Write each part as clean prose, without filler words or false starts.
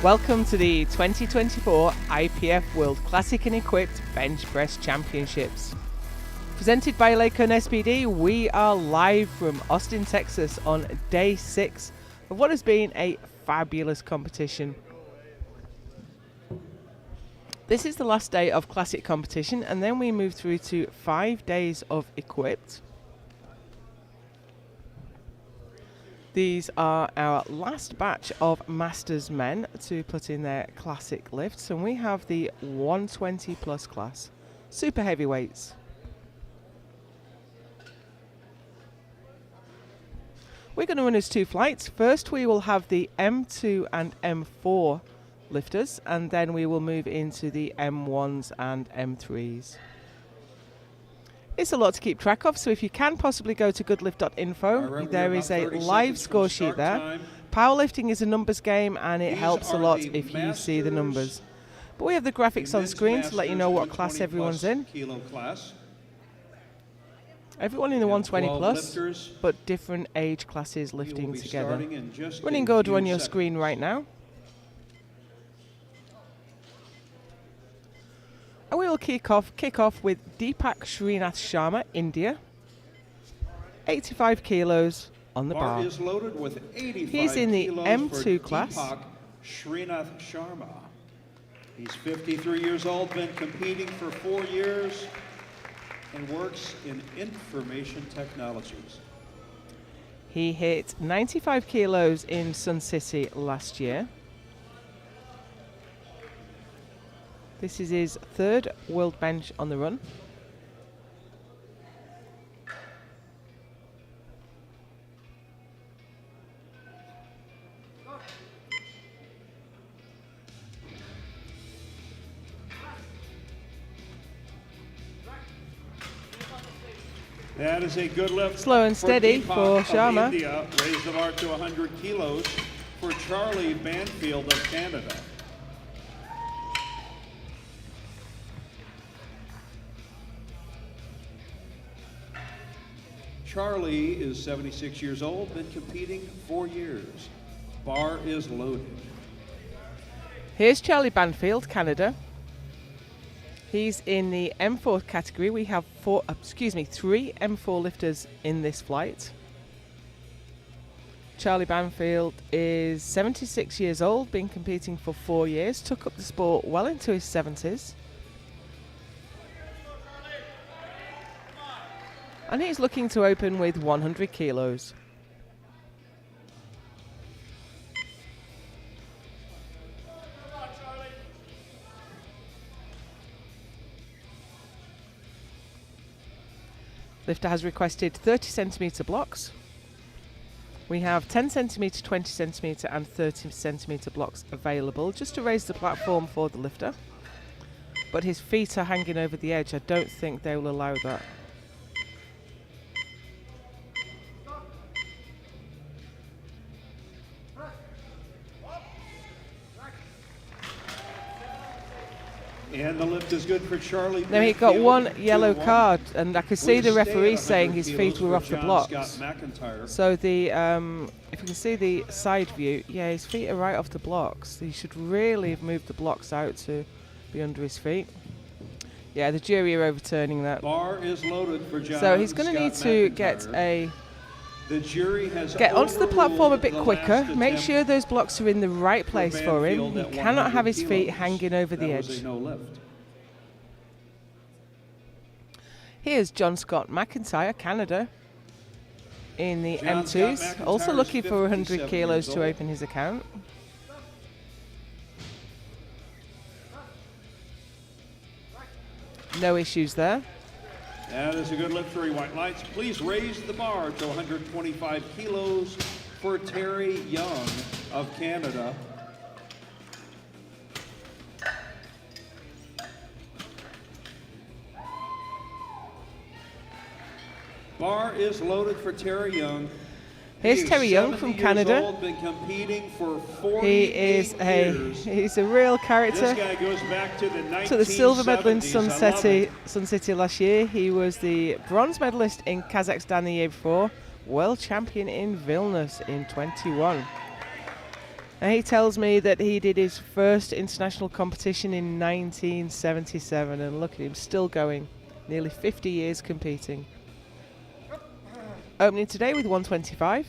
Welcome to the 2024 IPF World Classic and Equipped Bench Press Championships. Presented by Lakeland SPD, we are live from Austin, Texas on day 6 of what has been a fabulous competition. This is the last day of Classic competition, and then we move through to 5 days of Equipped. These are our last batch of Masters men to put in their Classic lifts, and we have the 120 plus class, super heavyweights. We're going to run as 2 flights. First we will have the M2 and M4 lifters, and then we will move into the M1s and M3s. It's a lot to keep track of, so if you can possibly go to goodlift.info, there is a live score sheet there. Powerlifting is a numbers game, and it helps a lot if you see the numbers. But we have the graphics on screen to let you know what class everyone's in. Everyone in the 120 plus, but different age classes lifting together. Running order on your screen right now. And we will kick off with Deepak Srinath Sharma, India. 85 kilos on the bar. Is loaded with 85 He's in the M2 class. Deepak Srinath Sharma. He's 53 years old, been competing for 4 years, and works in information technologies. He hit 95 kilos in Sun City last year. This is his 3rd world bench on the run. That is a good lift. Slow and steady for Sharma. India. Raised the bar to 100 kilos for Charlie Banfield of Canada. Charlie is 76 years old, been competing 4 years. Bar is loaded. Here's Charlie Banfield, Canada. He's in the M4 category. We have 3 M4 lifters in this flight. Charlie Banfield is 76 years old, been competing for 4 years, took up the sport well into his 70s. And he's looking to open with 100 kilos. Lifter has requested 30 centimetre blocks. We have 10 centimetre, 20 centimetre and 30 centimetre blocks available just to raise the platform for the lifter. But his feet are hanging over the edge. I don't think they will allow that. And the lift is good for Charlie. Now he got 1 yellow card, and I could see the referee saying his feet were off the blocks. So the if you can see the side view, yeah, his feet are right off the blocks. He should really have moved the blocks out to be under his feet. Yeah, the jury are overturning that. Bar is loaded for John. So he's going to need to get onto the platform a bit quicker. Make sure those blocks are in the right place for him. He cannot have his feet hanging over the edge. Here's John Scott McIntyre, Canada, in the M2s. Also looking for 100 kilos to open his account. No issues there. That is a good lift for white lights. Please raise the bar to 125 kilos for Terry Young of Canada. Bar is loaded for Terry Young. Here's Terry Young from Canada. Old, been competing for 48 he's a real character. This guy goes back to the silver medal in Sun City last year. He was the bronze medalist in Kazakhstan the year before, world champion in Vilnius in 21. And he tells me that he did his first international competition in 1977, and look at him, still going. Nearly 50 years competing. Opening today with 125.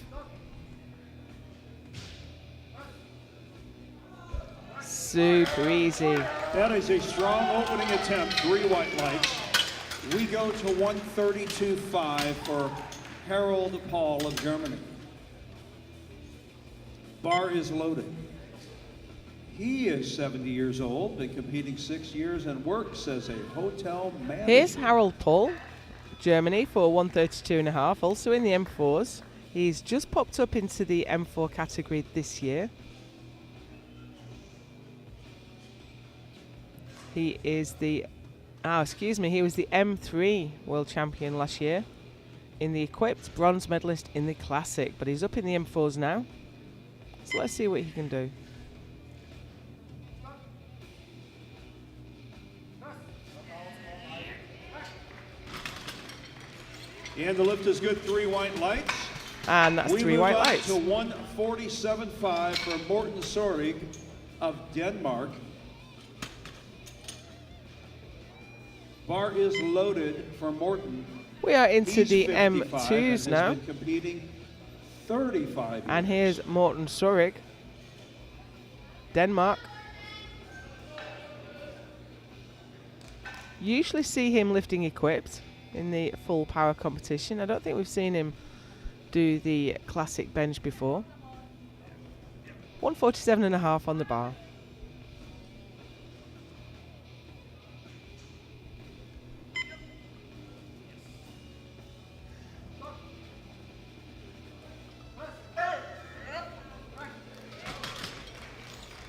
Super easy. That is a strong opening attempt, 3 white lights. We go to 132.5 for Harold Paul of Germany. Bar is loaded. He is 70 years old, been competing 6 years, and works as a hotel manager. Here's Harold Paul, Germany, for 132.5, also in the M4s. He's just popped up into the M4 category this year. He is the, he was the M3 world champion last year in the equipped, bronze medalist in the classic, but he's up in the M4s now. So let's see what he can do. And the lift is good, 3 white lights. And that's 3 white lights. We move up to 147.5 for Morten Sorig of Denmark. Bar is loaded for Morten. We are into He's the 55 M2s and now. has been competing 35 years. And here's Morten Sorig, Denmark. Usually see him lifting equipped in the full power competition. I don't think we've seen him do the classic bench before. 147.5 on the bar.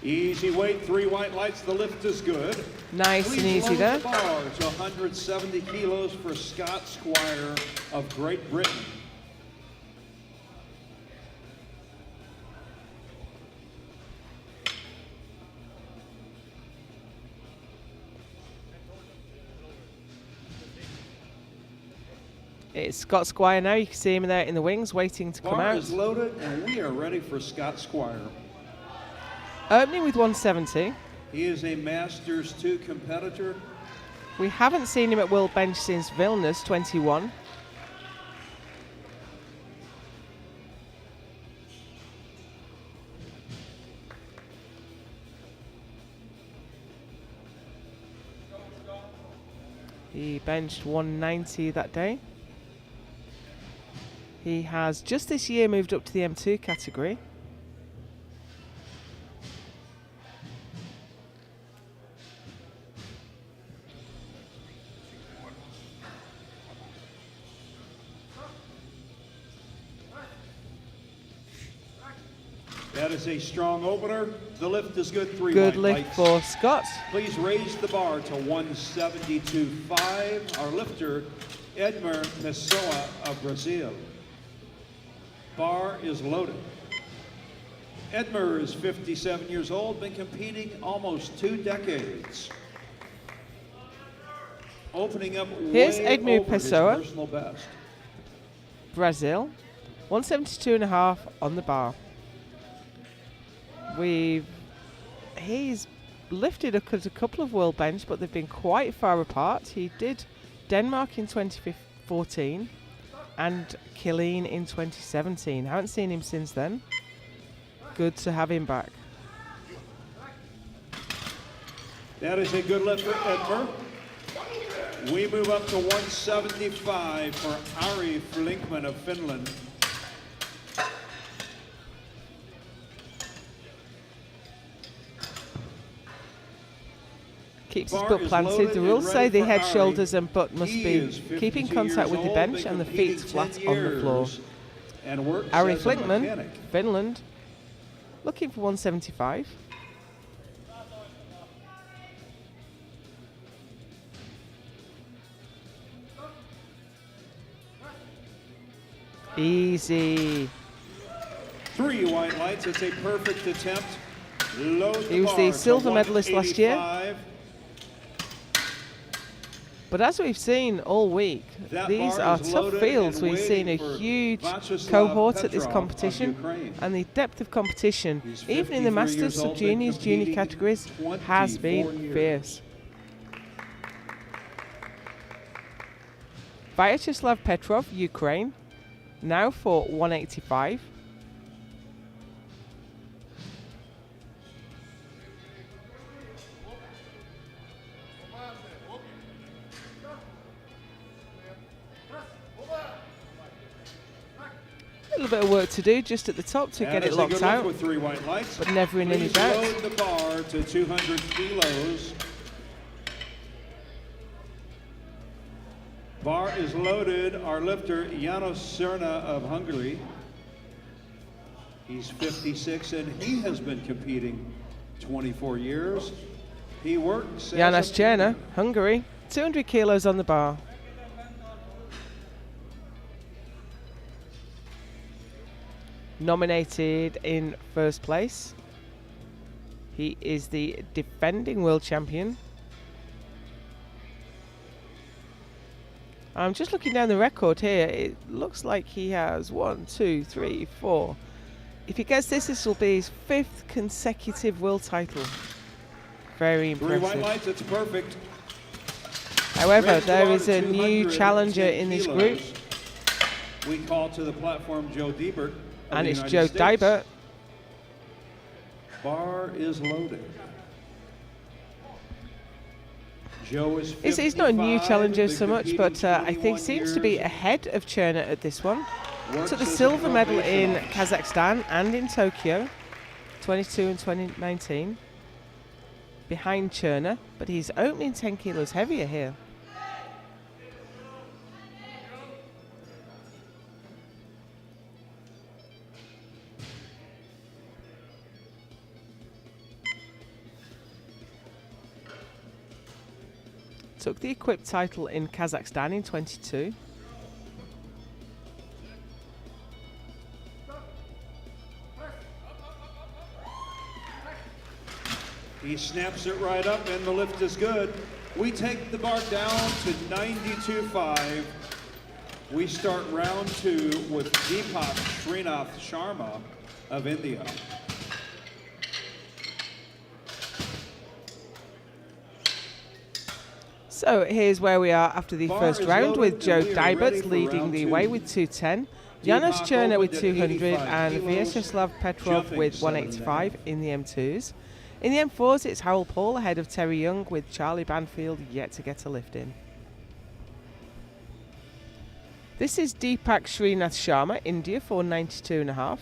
Easy weight, 3 white lights. The lift is good. Nice Please and easy load there. the bar to 170 kilos for Scott Squire of Great Britain. It's Scott Squire now. You can see him there in the wings waiting to come Bar out. is loaded, and we are ready for Scott Squire. Opening with 170. He is a Masters 2 competitor. We haven't seen him at World Bench since Vilnius 21. He benched 190 that day. He has just this year moved up to the M2 category. That is a strong opener. The lift is good, 3 Good white lift lights. for Scott. Please raise the bar to 172.5. Our lifter, Edmer Pessoa of Brazil. Bar is loaded. Edmer is 57 years old, been competing almost 2 decades. Opening up Here's way Edmer over his Pessoa. personal best. Brazil. 172.5 on the bar. He's lifted a couple of world bench, but they've been quite far apart. He did Denmark in 2014 and Killeen in 2017. Haven't seen him since then. Good to have him back. That is a good lift for Edmer. We move up to 175 for Ari Flinkman of Finland. Keeps his Bar butt is planted. loaded The and rules ready say the for head, Ari. shoulders and butt must He be is keeping 52 contact years with the old, bench been and the feet competing flat 10 on the floor. years, and works Ari as a Flinkman, mechanic. Finland, looking for 175. Easy. 3 white lights. It's a perfect attempt. Load He was bar the to silver medalist last year. 185. But as we've seen all week, That these bar are is tough loaded fields. and We've seen a waiting for huge Vyacheslav cohort at this Petrov of competition, Ukraine. and the depth of competition, He's even in the 53 Masters, years old, been Sub-Juniors, Junior competing categories, has 24 been years. fierce. Vyacheslav Petrov, Ukraine, now for 185. A little bit of work to do just at the top to get it locked out, with 3 white lights. but never in any Please doubt. load the bar to 200 kilos. Bar is loaded. Our lifter, János Cerna of Hungary. He's 56 and he has been competing 24 years. He works. János Cerna, Hungary, 200 kilos on the bar. Nominated in first place. He is the defending world champion. I'm just looking down the record here. It looks like he has 1, 2, 3, 4. If he gets this, this will be his 5th consecutive world title. Very 3 white impressive. lights, it's perfect. However, Raised the there bar is to a new 210 challenger in this group, kilos. We call to the platform Joe Diebert. of and the it's United Joe States. Dybert. Bar is loaded. Joe is He's not a new 55, challenger been so much, competing but I think 21 seems to be years, ahead of Cherner at this one. works Took the as a silver medal in professional. Kazakhstan and in Tokyo, 22 and 2019, behind Cherner, but he's opening 10 kilos heavier here. Took the equipped title in Kazakhstan in 22. He snaps it right up and the lift is good. We take the bar down to 92.5. We start round 2 with Deepak Srinath Sharma of India. So here's where we are after the Bar first is round, with loaded Joe and we are ready Dybert for leading round the 2. way with 210. János Deepak Cherner with opened at 200 85 and kilos, Vyacheslav Petrov jumping with 7 185 in the M2s. In the M4s, it's Harold Paul ahead of Terry Young, with Charlie Banfield yet to get a lift in. This is Deepak Srinath Sharma, India, for 92.5.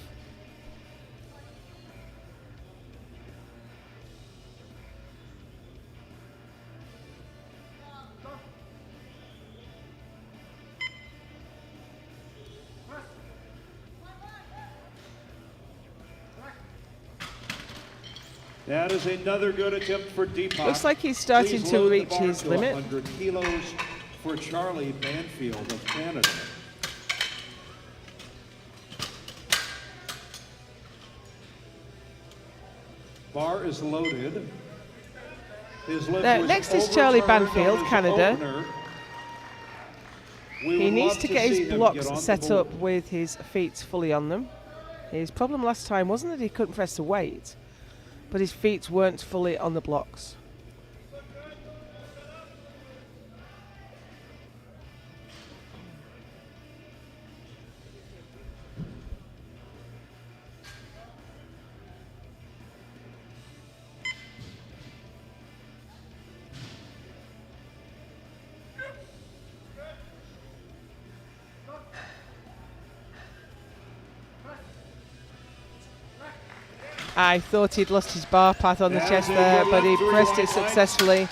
That is another good attempt for Deepak. Looks like he's starting Please to load the reach bar his to limit. 100 kilos for Charlie Banfield of Canada. Bar is loaded. His lift Now, was next is Charlie overturned on Banfield, his Canada. opener. We He would needs love to get see his him blocks get on the set board. up with his feet fully on them. His problem last time wasn't that he couldn't press the weight, but his feet weren't fully on the blocks. I thought he'd lost his bar path on the That chest is a there, good but he lift, 3 pressed it white lights. successfully.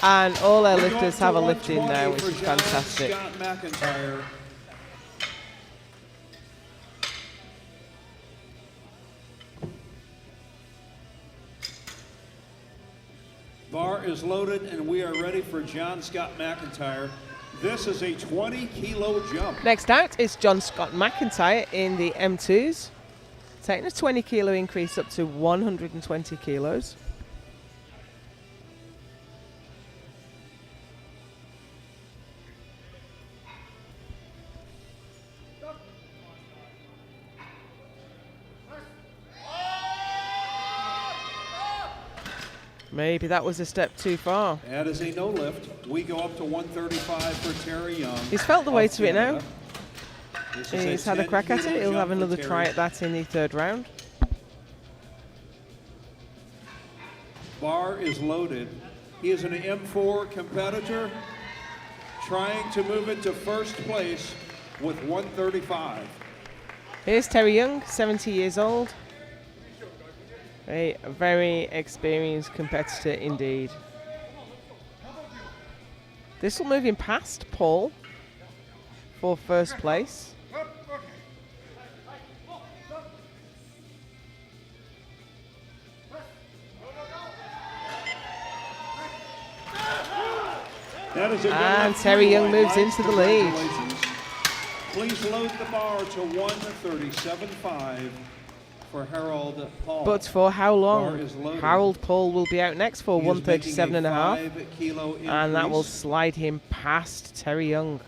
And all our We're going lifters to have a lift in 120 now, which for is John fantastic. Scott McIntyre. Bar is loaded and we are ready for John Scott McIntyre. This is a 20-kilo jump. Next out is John Scott McIntyre in the M2s, taking a 20 kilo increase up to 120 kilos. Maybe that was a step too far. That is a no lift. We go up to 135 for Terry Young. He's felt the weight of it now. This is He's had a 10 crack at kilo it. He'll jump have for another try Terry. at that in the third round. Bar is loaded. He is an M4 competitor trying to move it to first place with 135. Here's Terry Young, 70 years old. A very experienced competitor indeed. This will move him past Paul for first place. That is a good And lift. Terry Young White moves lights. into the lead. Congratulations. Please load the bar to 137.5 for Harold Paul. But for how Bar long? is loaded. Harold Paul will be out next for He is making 137 and a half. 5 kilo And that will increase. slide him past Terry Young.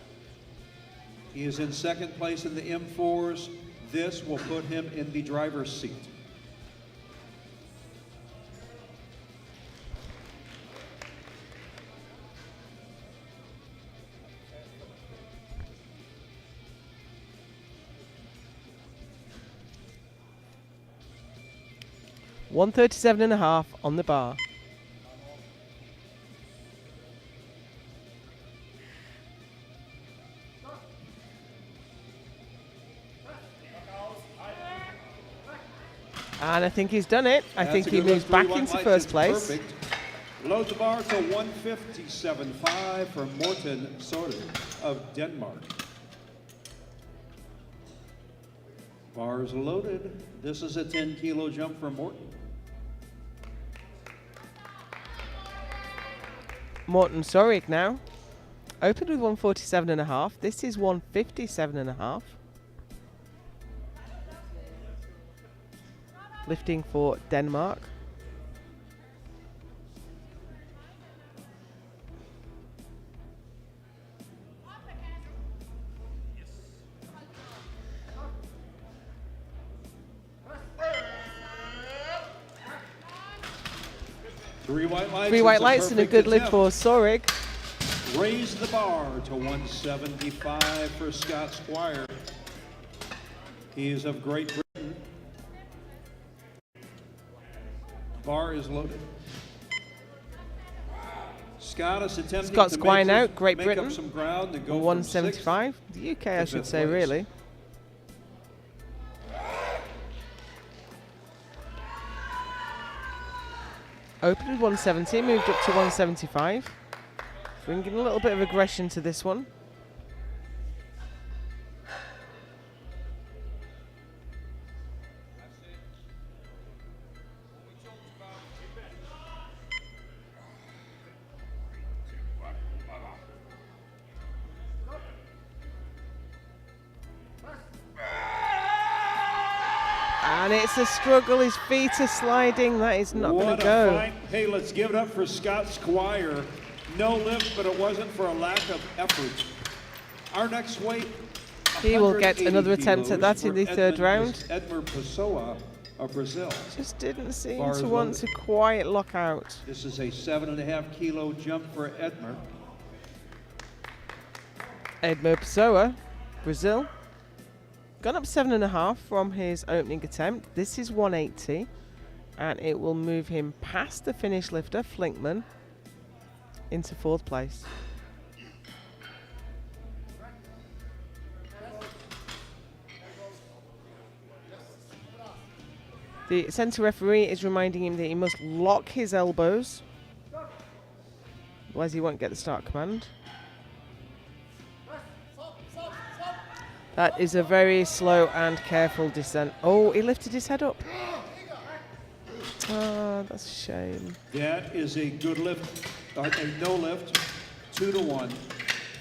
He is in second place in the M4s. This will put him in the driver's seat. $137 and a half on the bar. And I think he's done it. I That's think a he good moves lift. back 3 white into lights first is place. Perfect. Load the bar to 157.5 for Morten Sorter of Denmark. Bar is loaded. This is a 10 kilo jump for Morten. Morten Sorik now. Opened with 147 and a half. This is 157 and a half. Lifting for Denmark. Three white lights. Three white It's lights and a perfect good lift attempt. for Sorik. Raise the bar to 175 for Scott Squire. He is of Great Britain. Bar is loaded. Scott is attempting Scott to Squire make, now, some- Great make Britain. up some ground and go from 175. The UK, I to should fifth say, place. really. Opened with 170, moved up to 175. Bringing a little bit of aggression to this one. And it's a struggle. His feet are sliding. That is not going What to a go. fight. Hey, let's give it up for Scott Squire. No lift, but it wasn't for a lack of effort. Our next weight. He will get 180 another attempt at kilos that in the for third round. Edmund Pessoa of Brazil. Just didn't seem Bar is to want loaded. to quite lock out. This is a 7.5 kilo jump for Edmer. Edmo Pessoa, Brazil. Gone up 7.5 from his opening attempt. This is 180. And it will move him past the finish lifter, Flinkman, into fourth place. The centre referee is reminding him that he must lock his elbows, otherwise he won't get the start command. That is a very slow and careful descent. Oh, he lifted his head up. Ah, that's a shame. That is a good lift. A no lift. 2-1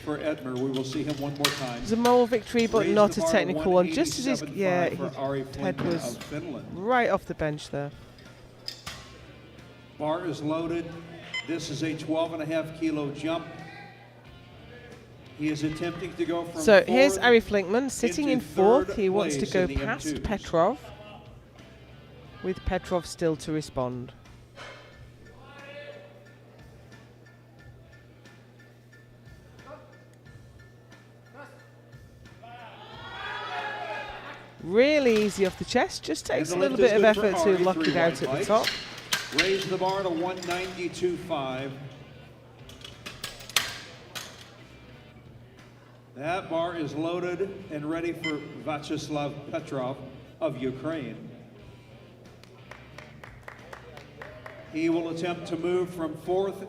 for Edmer. We will see him one more time. It's a moral victory, but Raised not the a bar technical one. Just as his 187.5 his for Ari head Flinkman was of Finland. right off the bench there. Bar is loaded. This is a 12.5 kilo jump. He is attempting to go from So here's fourth Ari Flinkman sitting into in fourth. third He wants to place go in the past M2s. Petrov, with Petrov still to respond. Really easy off the chest. Just takes a And the little lift bit is of good for effort to Hari, lock 3 it out wide at the pikes. top. Raise the bar to 192.5. That bar is loaded and ready for Vyacheslav Petrov of Ukraine. He will attempt to move from 4th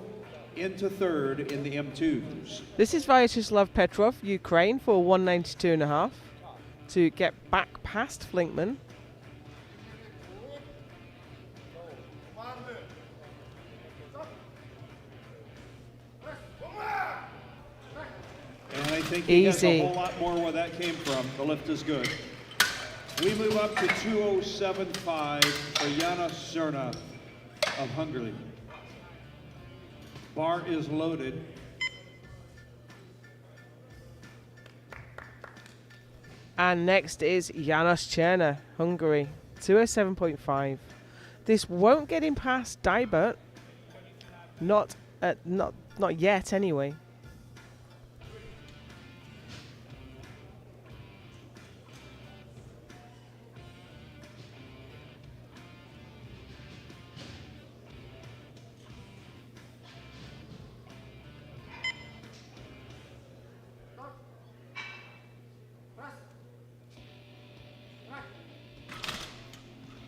into 3rd in the M2s. This is Vyacheslav Petrov, Ukraine, for 192.5 to get back past Flinkman. And I think he has Easy. a whole lot more where that came from. The lift is good. We move up to 207.5 for Yana Cerna of Hungary. Bar is loaded. And next is Janos Cerna, Hungary, 207.5. This won't get him past Dybert. Not yet, anyway.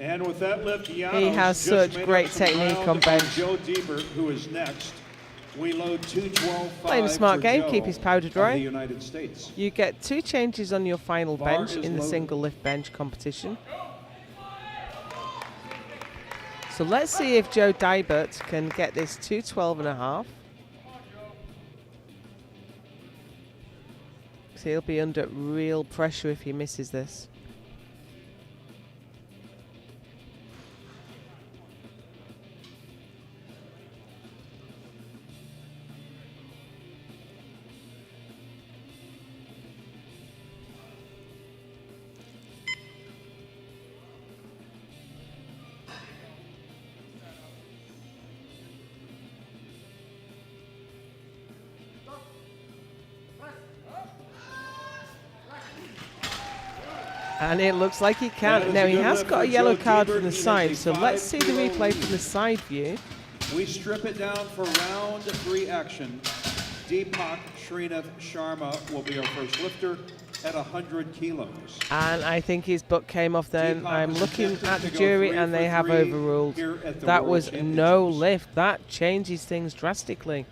And with that lift, Janos He has just such made great up some technique ground on bench. Joe Diebert, who is next. We load 212.5 Playing a smart for game, Joe keep his powder of dry. the United States. You get 2 changes on your final Bar bench is in the loaded. single lift bench competition. So let's see if Joe Dybert can get this 212.5. So he'll be under real pressure if he misses this. And it looks like he That can. is Now a he good has lift got a for yellow Joe card Diebert. from the He has side, a so let's see the 5 replay kilo from the side view. We strip it down for round 3 action. Deepak Srinath Sharma will be our first lifter at 100 kilos. And I think his butt came off then. Deepak I'm is looking attempting at to the go jury 3 and for they have 3 overruled. here at the That World was no Championships. lift. That changes things drastically.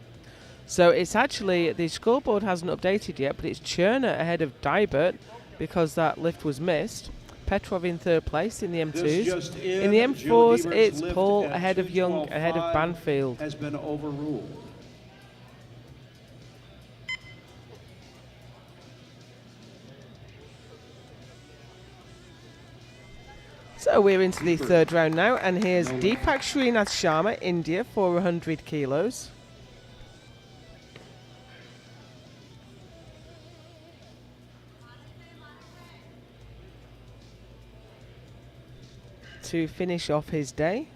So it's actually, the scoreboard hasn't updated yet, but it's Cerna ahead of Dybert because that lift was missed. Petrov in 3rd place in the This M2s. just In the Joe M4s, Diebert's it's lift Paul at ahead of Young, ahead of 212.5 Banfield. has been overruled. So we're into the 3rd round now, and here's Deepak Srinath Sharma, India, for 100 kilos. To finish off his day.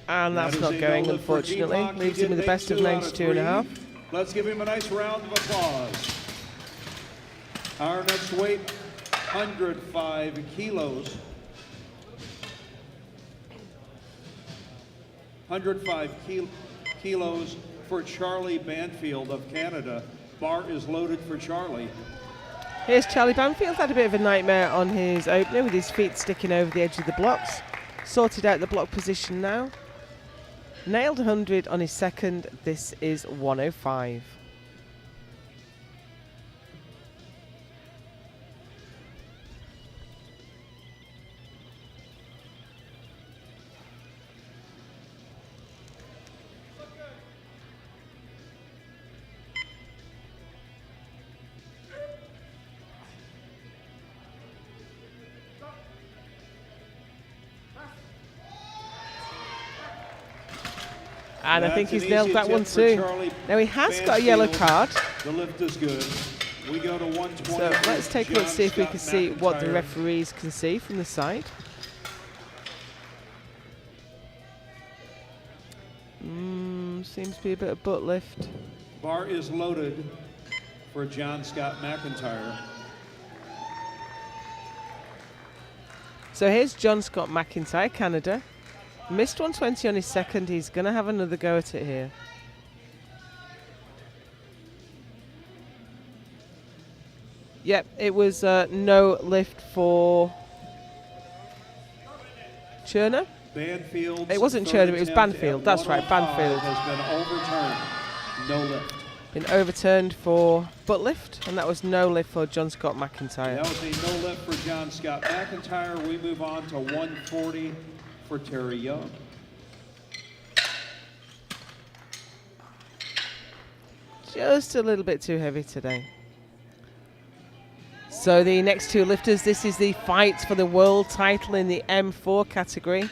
And that's That is not a going, no lift for unfortunately. Deepak. He Leaves did him with a make best of 2 out of 92.5. 3. Let's give him a nice round of applause. Our next weight, 105 kilos. 105 kilos for Charlie Banfield of Canada. Bar is loaded for Charlie. Here's Charlie Banfield, had a bit of a nightmare on his opener with his feet sticking over the edge of the blocks. Sorted out the block position now. Nailed 100 on his second. This is 105. And I think That's he's an nailed easy that one tip for too. Charlie Now he has got a yellow Banfield. card. The lift is good. We go to 120. So let's take a look, John see if we Scott can see what the McIntyre. referees can see from the side. seems to be a bit of butt lift. Bar is loaded for John Scott McIntyre. So here's John Scott McIntyre, Canada. Missed 120 on his second. He's going to have another go at it here. Yep, it was no lift for Cherner. Banfield's It wasn't third Cherner, it was attempt Banfield. at That's right, 105 Banfield. has been overturned. No lift. Been overturned for butt lift, and that was no lift for John Scott McIntyre. That was a no lift for John Scott McIntyre. We move on to 140 for Terry Young. Just a little bit too heavy today. So the next two lifters, this is the fight for the world title in the M4 category.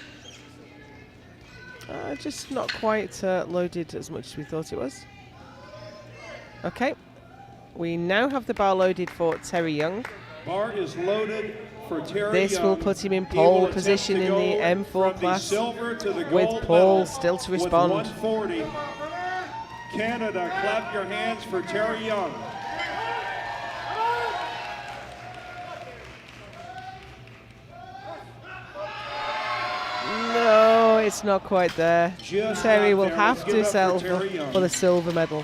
Just not quite loaded as much as we thought it was. Okay, we now have the bar loaded for Terry Young. Bar is loaded for Terry This Young. will put him in He will pole attempt position to in go the M4 from the class, silver to the with gold Paul medal still to with respond. 140. Canada, clap your hands for Terry Young. No, it's not quite there. Just Terry not will there. have Let's give to it up for settle Terry Young. for the silver medal.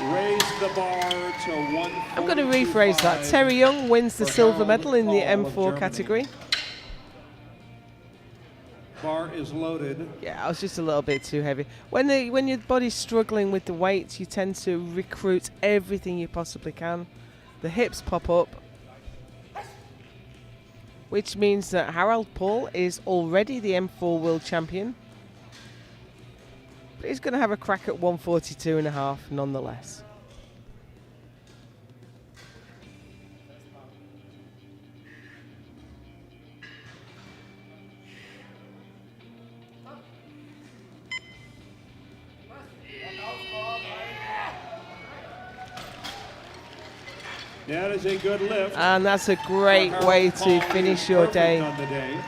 Raise the bar to 142. I'm going to rephrase that. Terry Young wins the for silver Harold medal in the Paul of M4 Germany. category. Bar is loaded. Yeah, I was just a little bit too heavy. When your body's struggling with the weight, you tend to recruit everything you possibly can. The hips pop up, which means that Harold Paul is already the M4 world champion. But he's going to have a crack at 142.5 nonetheless. That is a good lift. And that's a great for way Harold to Paul. finish your Perfect day. on the day.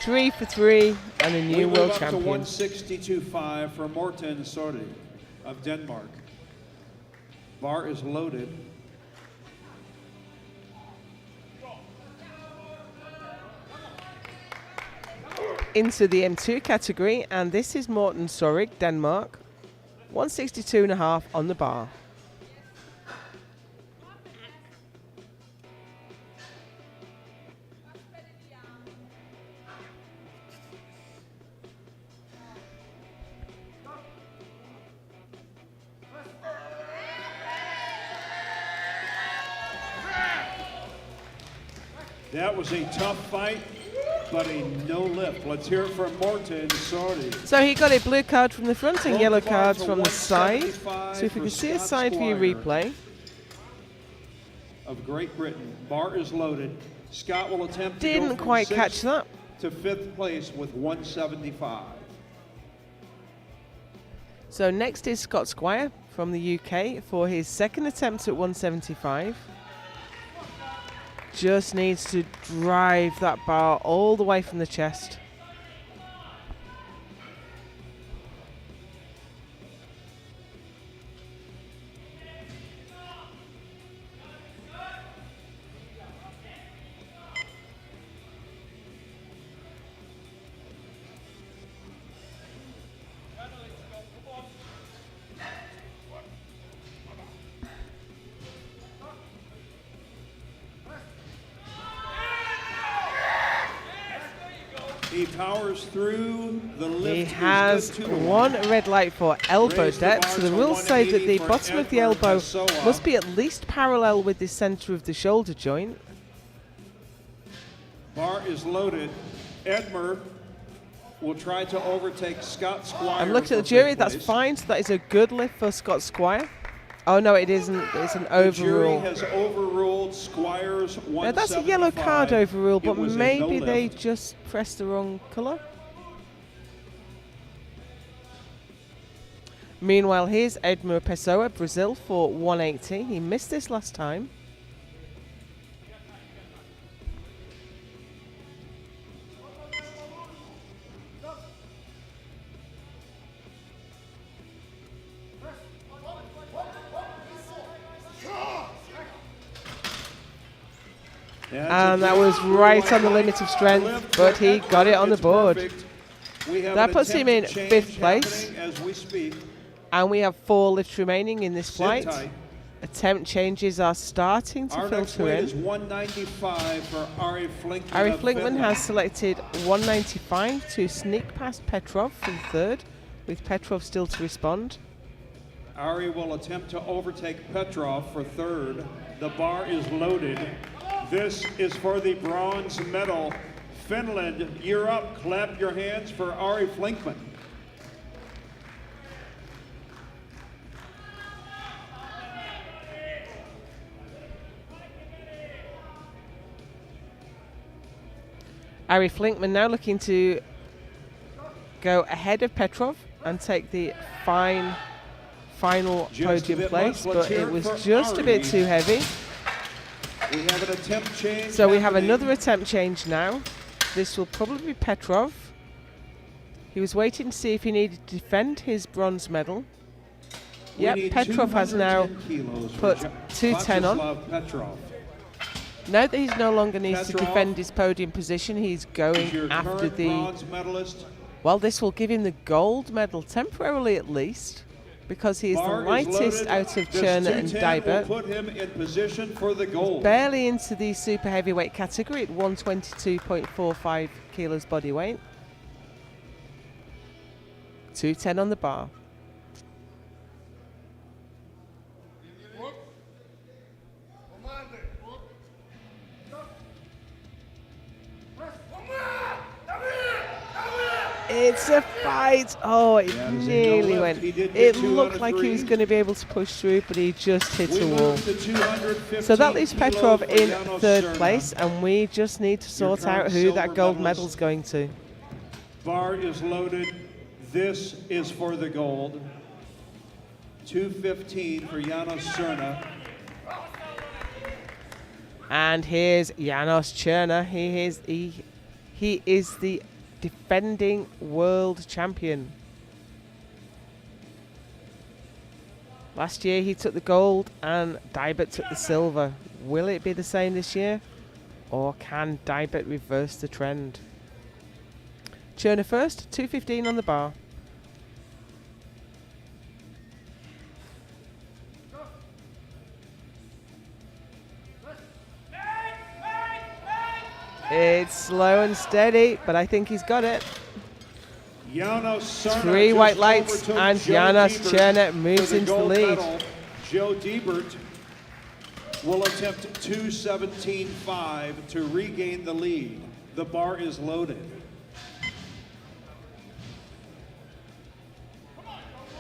3 for 3 and a We new move world up to champion. 162.5 for Morten Sordi of Denmark. Bar is loaded. Into the M2 category, and this is Morten Sorig, Denmark. 162.5 on the bar. That was a tough fight, but a no lift. Let's hear it from Morten Sordi. So he got a blue card from the front and Both yellow bars cards are from the side. 175 So if we for can see a Scott side view Squire replay. of Great Britain. Bar is loaded. Scott will attempt to go Didn't from quite sixth catch that. to 5th place with 175. So next is Scott Squire from the UK for his second attempt at 175. Just needs to drive that bar all the way from the chest. He powers through the lift. He is has good to one red light for elbow Raise the depth. bar So the to rules say that the 180 for bottom of the Edward elbow Pessoa. must be at least parallel with the center of the shoulder joint. Bar is loaded. Edmer will try to overtake Scott Squire. I'm looking at the for jury. fifth That's place. fine. So that is a good lift for Scott Squire. Oh no, it isn't. It's an The jury overrule. has overruled Squire's 175. Now, that's a yellow card overrule, but It was a maybe no they lift. just pressed the wrong colour. Meanwhile, here's Edmur Pessoa, Brazil, for 180. He missed this last time. And that was right on the limit of strength, but he got it on the board. That puts him in 5th place. And we have 4 lifts remaining in this flight. Attempt changes are starting to filter in. Is 195 for Ari Flinkman. Ari Flinkman has selected 195 to sneak past Petrov for the 3rd, with Petrov still to respond. Ari will attempt to overtake Petrov for 3rd. The bar is loaded. This is for the bronze medal. Finland, you're up. Clap your hands for Ari Flinkman. Ari Flinkman now looking to go ahead of Petrov and take the final podium place, but it was just a bit too heavy. We have an attempt change. So we have another attempt change now. This will probably be Petrov. He was waiting to see if he needed to defend his bronze medal. Yep, Petrov has now put 210 on. Now that he's no longer needs to defend his podium position, he's going after the... Well, this will give him the gold medal, temporarily at least, because he is the lightest out of Cherna and Dybert. Put him in position for the gold. Barely into the super heavyweight category at 122.45 kilos body weight. 210 on the bar. It's a fight. Oh, it nearly went. It looked like he was going to be able to push through, but he just hit a wall. So that leaves Petrov in 3rd place, and we just need to sort out who that gold medal's going to. Bar is loaded. This is for the gold. 215 for Janos Cerna. And here's Janos Cerna. He is the defending world champion. Last year he took the gold and Dybert took the silver. Will it be the same this year? Or can Dybert reverse the trend? Cerna first, 215 on the bar. It's slow and steady, but I think he's got it. 3 white lights, and Janos Cerna moves into the lead. Joe Dybert will attempt 217.5 to regain the lead. The bar is loaded.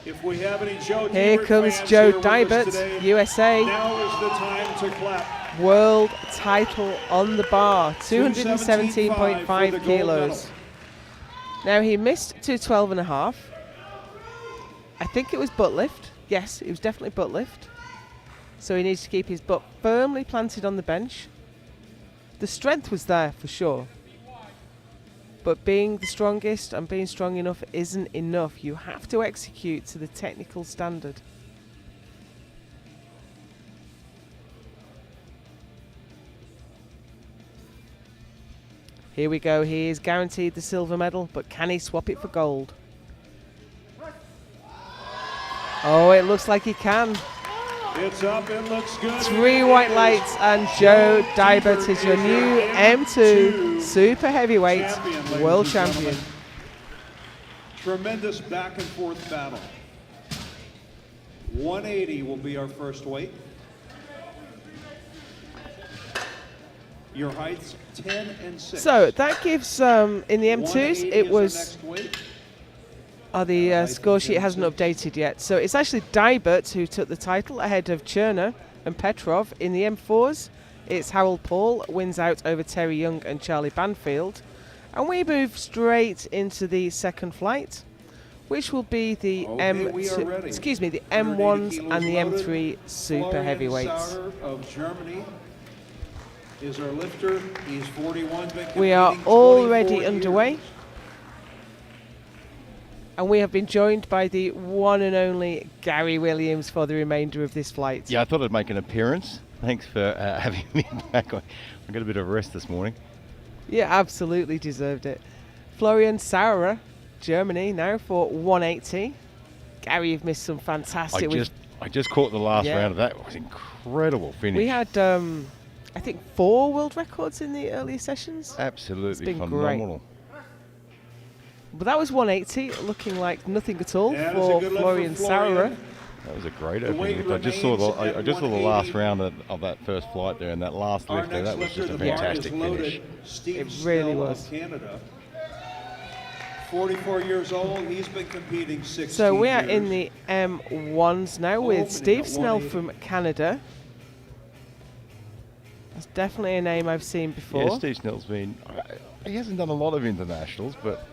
If we have any Joe Here Dybert comes fans Joe here with us Dybert, today, USA. Now is the time to clap. World title on the bar, 217.5 kilos. Now he missed 212.5. I think it was butt lift. Yes, it was definitely butt lift. So he needs to keep his butt firmly planted on the bench. The strength was there for sure. But being the strongest and being strong enough isn't enough. You have to execute to the technical standard. Here we go. He is guaranteed the silver medal, but can he swap it for gold? Oh, it looks like he can. It's up, it looks good. 3 white lights, and Joe Dybert is your new M2 super heavyweight world champion. Tremendous back and forth battle. 180 will be our first weight. Your heights 10 and 6. So that gives in the M2s it was the score sheet hasn't updated yet. So it's actually Dybert who took the title ahead of Cherna and Petrov. In the M4s, it's Harold Paul wins out over Terry Young and Charlie Banfield. And we move straight into the second flight, which will be the the M1s and the M3 super heavyweights. Of Germany is our lifter. He's 41. We are already underway. And we have been joined by the one and only Gary Williams for the remainder of this flight. Yeah, I thought I'd make an appearance. Thanks for having me back. I got a bit of a rest this morning. Yeah, absolutely deserved it. Florian Saurer, Germany, now for 180. Gary, you've missed some fantastic. I just caught the last Yeah. round of that. It was incredible finish. We had, I think, 4 world records in the earlier sessions. Absolutely been phenomenal. But that was 180, looking like nothing at all That is a for good lift for Florian Saurer. Florian. That was a great The weight opening lift. I just saw the remains at last 180. round of that first flight there, and that last Our lift there, next that was lifter, just a the bar fantastic is loaded. finish. Steve It really Snell was. of Canada. 44 years old. He's been competing 16 So we are years. in the M1s now with Opening Steve at Snell 180. from Canada. That's definitely a name I've seen before. Yeah, Steve Snell's been. He hasn't done a lot of internationals, but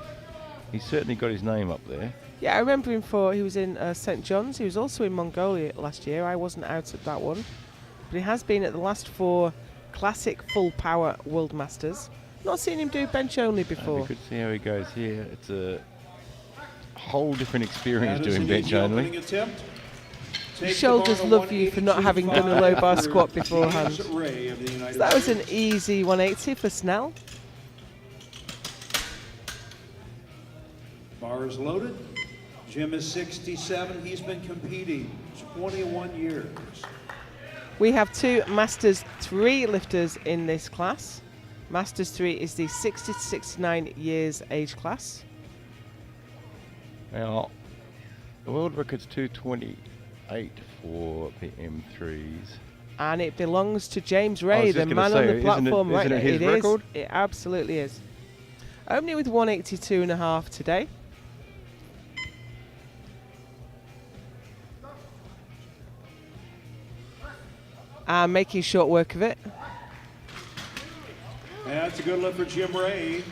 he's certainly got his name up there. Yeah, I remember him he was in St. John's. He was also in Mongolia last year. I wasn't out at that one. But he has been at the last 4 classic full power World Masters. Not seen him do bench only We before. could see how he goes here. It's a whole different experience That is doing an bench easy opening only. attempt. Your Take the shoulders bar to love you for not having done a low bar 182.5 squat for beforehand. James Ray of the United So that was an States. easy 180 for Snell. Bar is loaded. Jim is 67. He's been competing 21 years. We have 2 Masters 3 lifters in this class. Masters 3 is the 60 to 69 years age class. Now, the world record's 228 for the M3s. And it belongs to James I Ray, was the just gonna man on say, the isn't platform it right now. his It record? is. It absolutely is. Opening with 182.5 today. And making short work of it. That's a good lift for Jim Ray.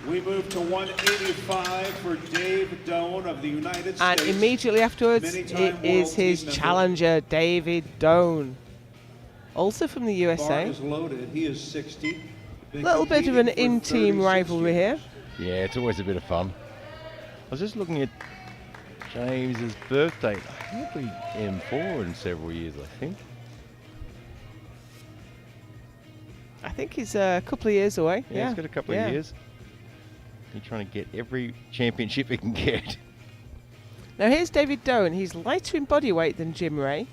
We move to 185 for Dave Doan of the United And States. immediately afterwards, Many-time it is world his team member. challenger, David Doan. Also from the Bar USA. is loaded. He is 60. A little bit of an in-team rivalry here. Yeah, it's always a bit of fun. I was just looking at James's birthday. He'll be M4 in several years, I think. I think he's a couple of years away. Yeah, he's got a couple of years. He's trying to get every championship he can get. Now here's David Doan. He's lighter in body weight than Jim Ray,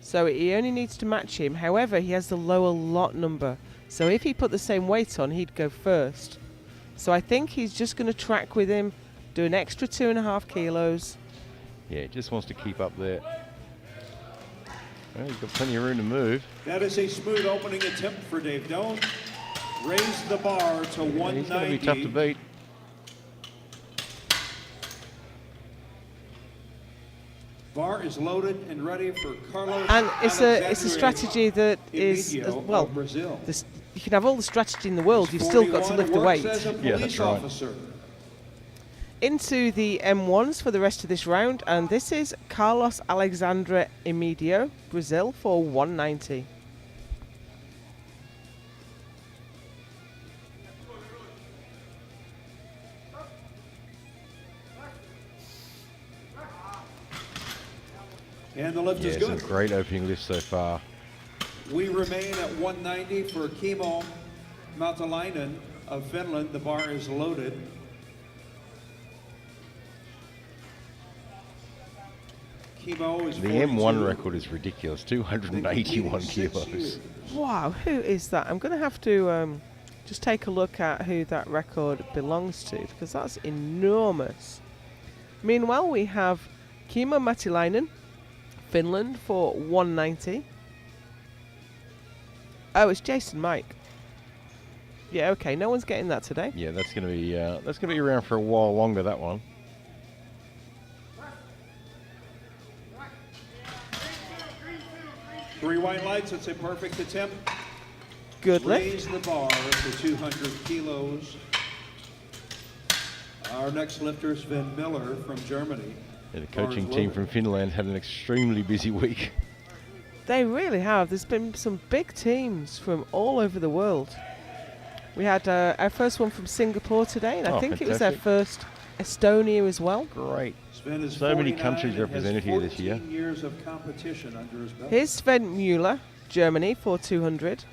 so he only needs to match him. However, he has the lower lot number, so if he put the same weight on, he'd go first. So I think he's just going to track with him, do an extra 2.5 kilos. Yeah, just wants to keep up there. Well, he's got plenty of room to move. That is a smooth opening attempt for Dave Doan. Raise the bar to Yeah, 190. he's going to be tough to beat. Bar is loaded and ready for Carlos. And it's a Alexandre strategy that is Emilio well. of Brazil. You can have all the strategy in the world. You've still got to 41, lift the works weight. as a Yeah, police that's right. officer. Into the M1s for the rest of this round, and this is Carlos Alexandre Emilio, Brazil, for 190. And the lift Yeah, is some good. great opening lifts so far. We remain at 190 for Kimmo Maltalainen of Finland. The bar is loaded. Kimmo is The 42. M1 record is ridiculous, 281 Six kilos. years. Wow, who is that? I'm going to have to just take a look at who that record belongs to, because that's enormous. Meanwhile, we have Kimmo Matilainen, Finland, for 190. Oh, it's Jason Mike. Yeah, okay, no one's getting that today. Yeah, that's going to be around for a while longer, that one. Three white lights. It's a perfect attempt. Good lift. Raise the bar to 200 kilos. Our next lifter is Sven Miller from Germany. Yeah, the Bar is coaching team loaded. from Finland had an extremely busy week. They really have. There's been some big teams from all over the world. We had our first one from Singapore today, and I Oh, think it was their fantastic. first Estonia as well. Great. Sven is So many 49 countries and has represented here this year. 14 years of competition under his belt. Here's Sven Mueller Germany for 200.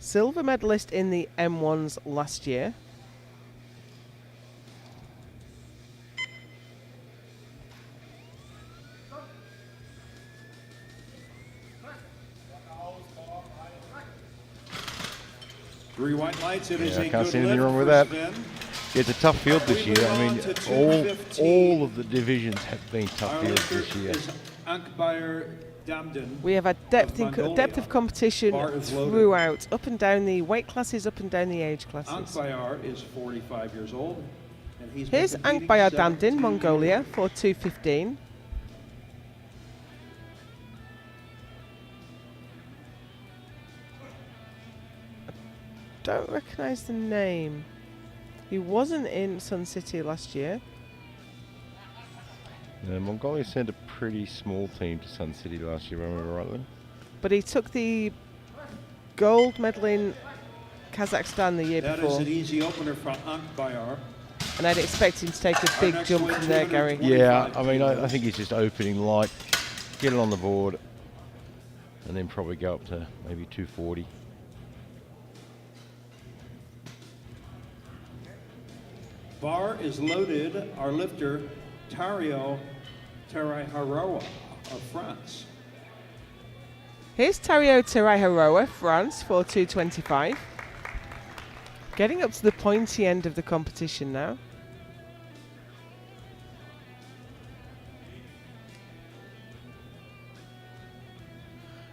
Silver medalist in the M1s last year. Three white lights. It is Yeah, a I can't good see anything lift wrong with for that. Sven. It's a tough field this year. I mean, We move on to 215. all of the divisions have been tough Our fields lifter this year. is Ankbayer Damden. We have a depth Mongolia. depth of competition Bar is loaded. throughout, up and down the weight classes, up and down the age classes. Ankbayer is 45 years old. And he's been Here's competing Ankbayer 17 Damdin, Mongolia, years. for 215. Don't recognise the name. He wasn't in Sun City last year. Mongolia sent a pretty small team to Sun City last year, if I remember rightly. But he took the gold medal in Kazakhstan the year That is before. an easy opener for Ankbayer. And I'd expect him to take a big next jump weight, from there, Gary. 220. Yeah, I mean, I think he's just opening light, get it on the board, and then probably go up to maybe 240. Bar is loaded. Our lifter, Tario Teraiharoa of France. Here's Tario Teraiharoa, France, for 225. Getting up to the pointy end of the competition now.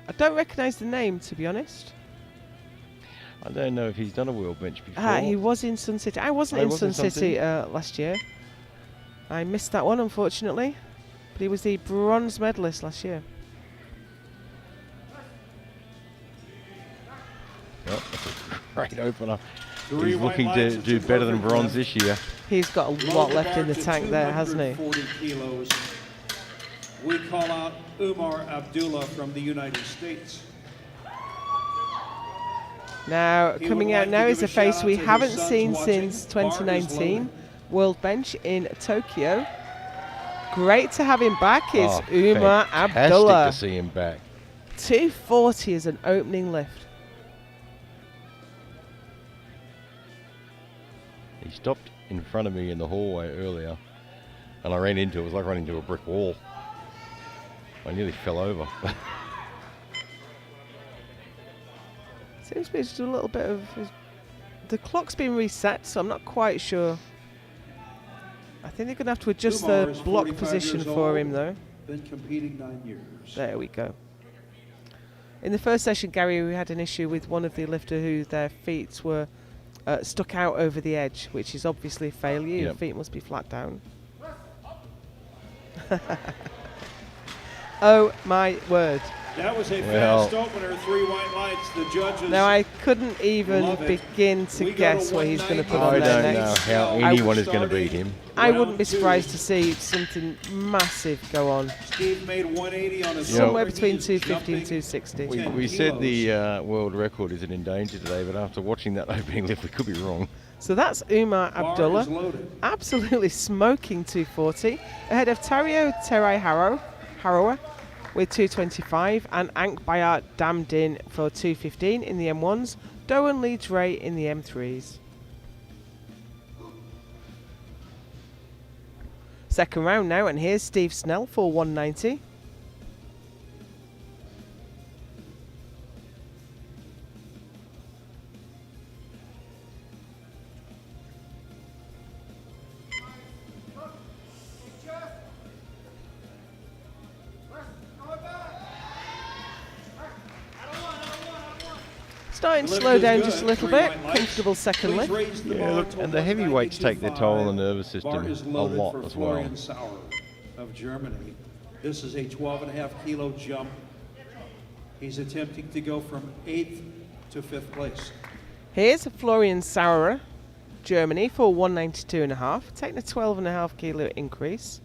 I don't recognise the name, to be honest. I don't know if he's done a wheel bench before. He was in Sun City. I wasn't Oh, he in was Sun in Sun City City? last year. I missed that one, unfortunately. But he was the bronze medalist last year. Yep, that's a great opener. Three He's white looking lights, to it's do a better than perfect bronze lift. this year. He's got a Load lot the left bar in the to tank there, hasn't he? 240 kilos. We call out Umar Abdullah from the United States. Now, He coming would out like now to is give a a face shout-out we to his haven't sons seen watching. since Bar is 2019. loaded. World Bench in Tokyo. Great to have him back. Is Oh, Umar fantastic Abdullah. to see him back. 240 is an opening lift. He stopped in front of me in the hallway earlier, and I ran into it. It was like running into a brick wall. I nearly fell over. Seems to be just a little bit of... The clock's been reset, so I'm not quite sure. I think they're going to have to adjust Umar the is block 45 position years for old. him, though. Been competing 9 years. There we go. In the first session, Gary, we had an issue with one of the lifter who their feet were stuck out over the edge, which is obviously a failure. Your Yep. feet must be flat down. Oh my word. That was a Well. fast opener, 3 white lights. The judges. Now I couldn't even Love it. begin to We go guess to what he's going to put 190. on I there don't next. know how I anyone is was going to beat starting- him. I wouldn't be Round two. surprised to see something massive go on. Steve made 180 on his Somewhere over. between He's 250 and jumping 260. We, 10 we said the kilos. world record isn't in danger today, but after watching that opening lift, we could be wrong. So that's Umar Bar is Abdullah. loaded. Absolutely smoking 240. Ahead of Tario Teraiharoa with 225 and Ankbayer Damdin for 215 in the M1s. Doan leads Ray in the M3s. Second round now, and here's Steve Snell for 190. Starting to Lift slow is down good. just a little 3 bit. white lights. Comfortable second Please lift. raise the Yeah, bar look, to and the heavyweights take their toll on the 192.5. nervous system Bar is a loaded lot for as well. Florian Sauer of Germany. This is a 12.5 kilo jump. He's attempting to go from 8th to 5th place. Here's Florian Sauer, Germany, for 192.5, taking a 12.5 kilo increase.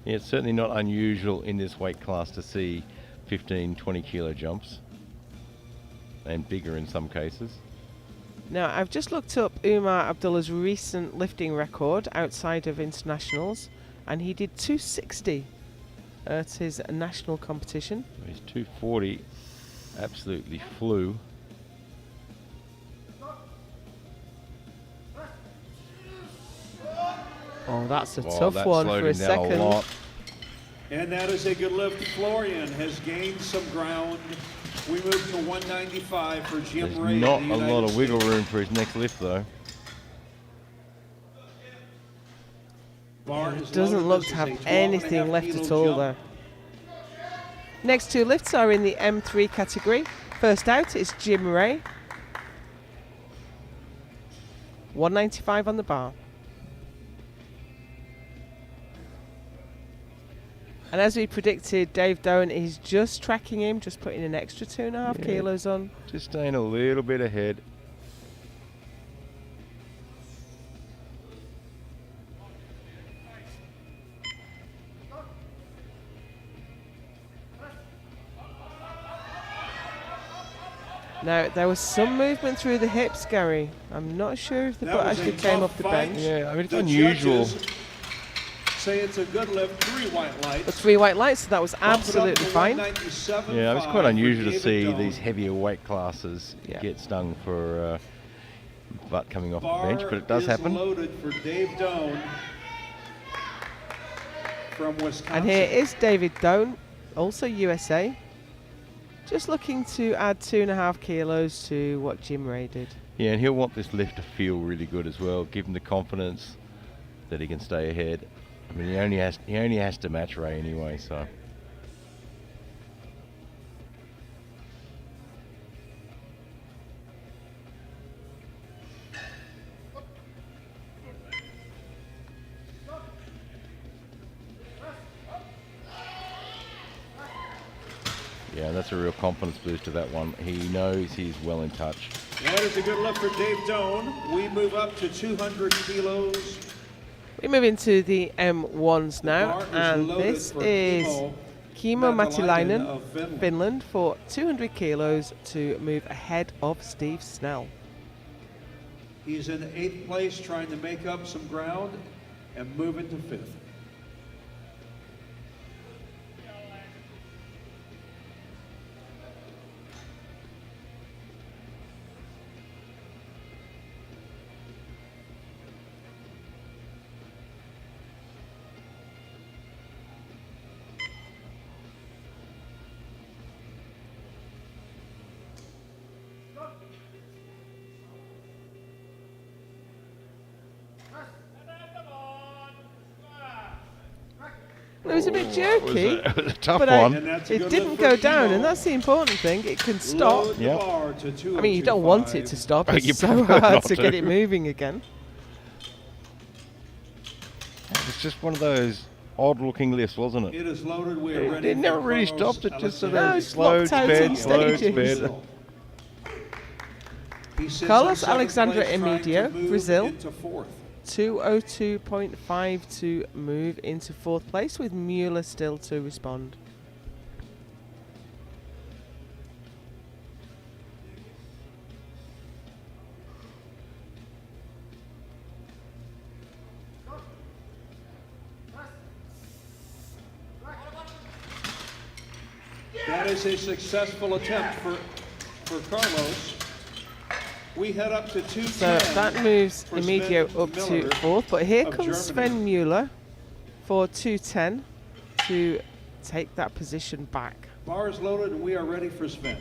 Yeah, it's certainly not unusual in this weight class to see 15, 20 kilo jumps, and bigger in some cases. Now, I've just looked up Umar Abdullah's recent lifting record outside of internationals, and he did 260 at his national competition. His 240 absolutely flew. Oh, that's a Oh, tough that one slowed for a him down second. a lot. And that is a good lift. Florian has gained some ground. We move to 195 for Jim There's Ray. not of the a lot United of wiggle States. room for his next lift, though. Bar is Doesn't loaded. look This to is have a 12.5 anything left kilo at all jump. there. Next two lifts are in the M3 category. First out is Jim Ray. 195 on the bar. And as we predicted, Dave Doan is just tracking him, just putting an extra 2.5 Yeah. kilos on. Just staying a little bit ahead. Now, there was some movement through the hips, Gary. I'm not sure if the That butt was a actually came tough off the fight. bench. Yeah, I mean, it's The unusual. judges say it's a good lift. 3 white lights. The 3 white lights, so that was Bump it up absolutely to fine. 197.5 Yeah, it's quite for unusual to David see Doan. these heavier weight classes Yeah. get stung for butt coming off Bar the bench, but it does is happen. loaded for Dave Doan from Wisconsin. And here is David Doan, also USA. Just looking to add 2.5 kilos to what Jim Ray did. Yeah, and he'll want this lift to feel really good as well. Give him the confidence that he can stay ahead. I mean, he only has to match Ray anyway, so. Yeah, that's a real confidence boost to that one. He knows he's well in touch. That is a good lift for Dave Doan. We move up to 200 kilos. We move into the M1s now, Bar is and loaded this for is Kimmo Kimmo Matilainen of Finland. Finland for 200 kilos to move ahead of Steve Snell. He's in 8th place, trying to make up some ground and move into 5th. It was a bit jerky, It was a tough but one. And that's a it good didn't lift go for down, Kimmo. and that's the important thing. It can stop. Load the Yep. bar to I mean, you don't want it to 2025. stop. Oh, It's you so prefer hard not to get to. it moving again. It's just one of those odd-looking lifts, wasn't it? It is loaded. We are ready. It never for really Carlos stopped. It just sort Alexander. No, of it's slowed, locked out in sped, slowed, stages. sped. He sits Carlos in 7th Alexandre place, trying to Emidio, move Brazil. into 4th. 202.5 to move into 4th place, with Mueller still to respond. That is a successful attempt for Carlos. We head up to 210. So that moves for Emidio Sven up to Miller 4th, but here of comes Germany. Sven Mueller for 210 to take that position back. Bar is loaded and we are ready for Sven.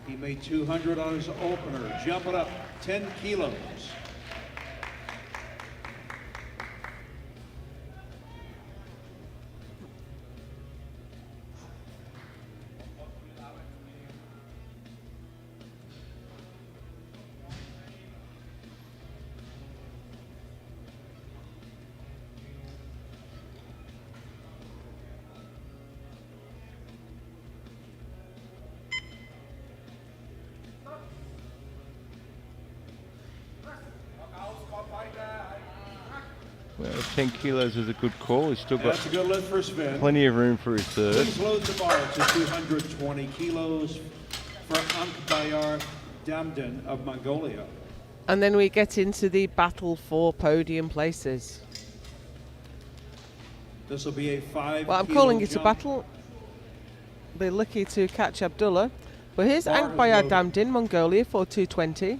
He made 200 on his opener, jumping up 10 kilos. Well, 10 kilos is a good call. He's still got That's a good lift for Sven. plenty of room for his third. Please load the bar to 220 kilos for Ankbayar Damden of Mongolia. And then we get into the battle for podium places. This will be a 5 Well, I'm kilo calling it a jump. battle. Be lucky to catch Abdullah. But here's Bar is Angbayar loaded. Damdin, Mongolia, for 220.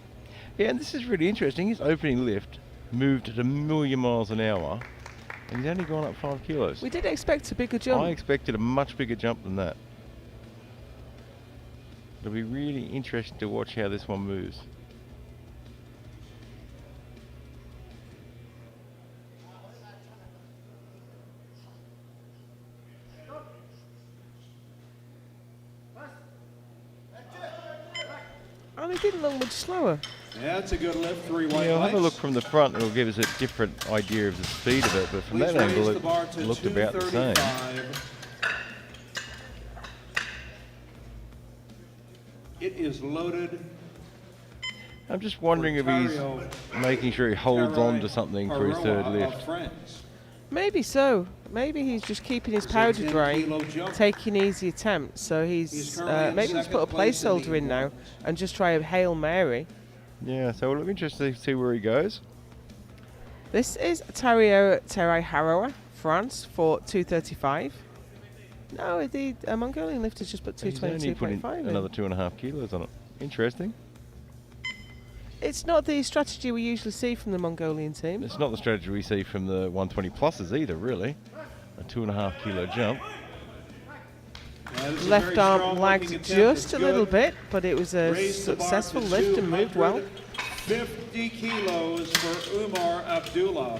Yeah, and this is really interesting. His opening lift moved at 1,000,000 miles an hour, and he's only gone up 5 kilos. We did expect a bigger jump. I expected a much bigger jump than that. It'll be really interesting to watch how this one moves. And he didn't look much slower. That's a good lift. 3 white Yeah, I'll have a lights. look from the front. It'll give us a different idea of the speed of it, but from Please that raise angle, the bar it to looked about the same. 235. It is loaded. I'm just wondering if he's making sure he holds on to something for his third lift. Maybe so. Maybe he's just keeping his It's a powder 10 dry, kilo jump. taking easy attempts. So He's he's currently in maybe he's second put a place in the placeholder in now E1s. and just try a Hail Mary. Yeah, so it'll be interesting to see where he goes. This is Terai Harawa, France, for 235. No, the Mongolian lifters just put He's only putting 222.5 in. another 2.5 kilos on it. Interesting. It's not the strategy we usually see from the Mongolian team. It's not the strategy we see from the 120 pluses either, really. A 2.5 kilo jump. Left arm lagged just a little bit, but it was a Raised the bar successful to lift and moved well. 250 kilos for Umar Abdullah.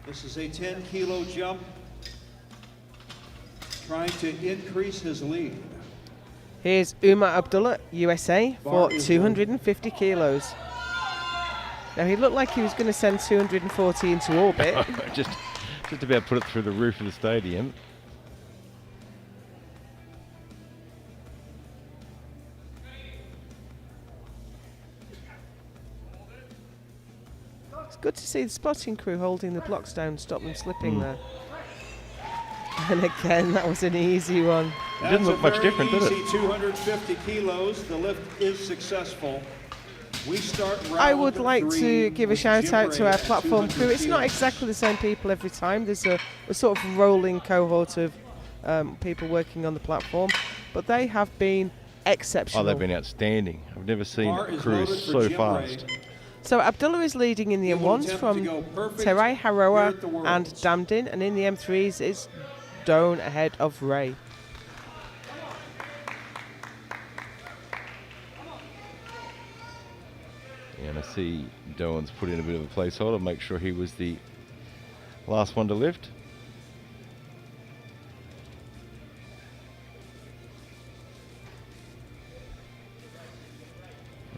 This is a 10 kilo jump, trying to increase his lead. Here's Umar Abdullah, USA, for Bar is 250 kilos. Now, he looked like he was going to send 240 into orbit. just about put it through the roof of the stadium. It's good to see the spotting crew holding the blocks down, stop them slipping there. And again, that was an easy one. It didn't look much different, did it? Easy 250 kilos. The lift is successful. We start round I would like 3 to give a with shout out to Jim our Ray, platform 200 crew. It's not kilos. exactly the same people every time. There's a sort of rolling cohort of people working on the platform, but they have been Oh, exceptional. they've been outstanding. I've never seen Bar is crews loaded for so Jim fast. Ray. So Abdullah is leading in the He will M1s attempt from to go perfect Terai here Harawa at the and Worlds. Damdin, and in the M3s is Doan ahead of Ray. Yeah, and I see Doan's put in a bit of a placeholder, make sure he was the last one to lift.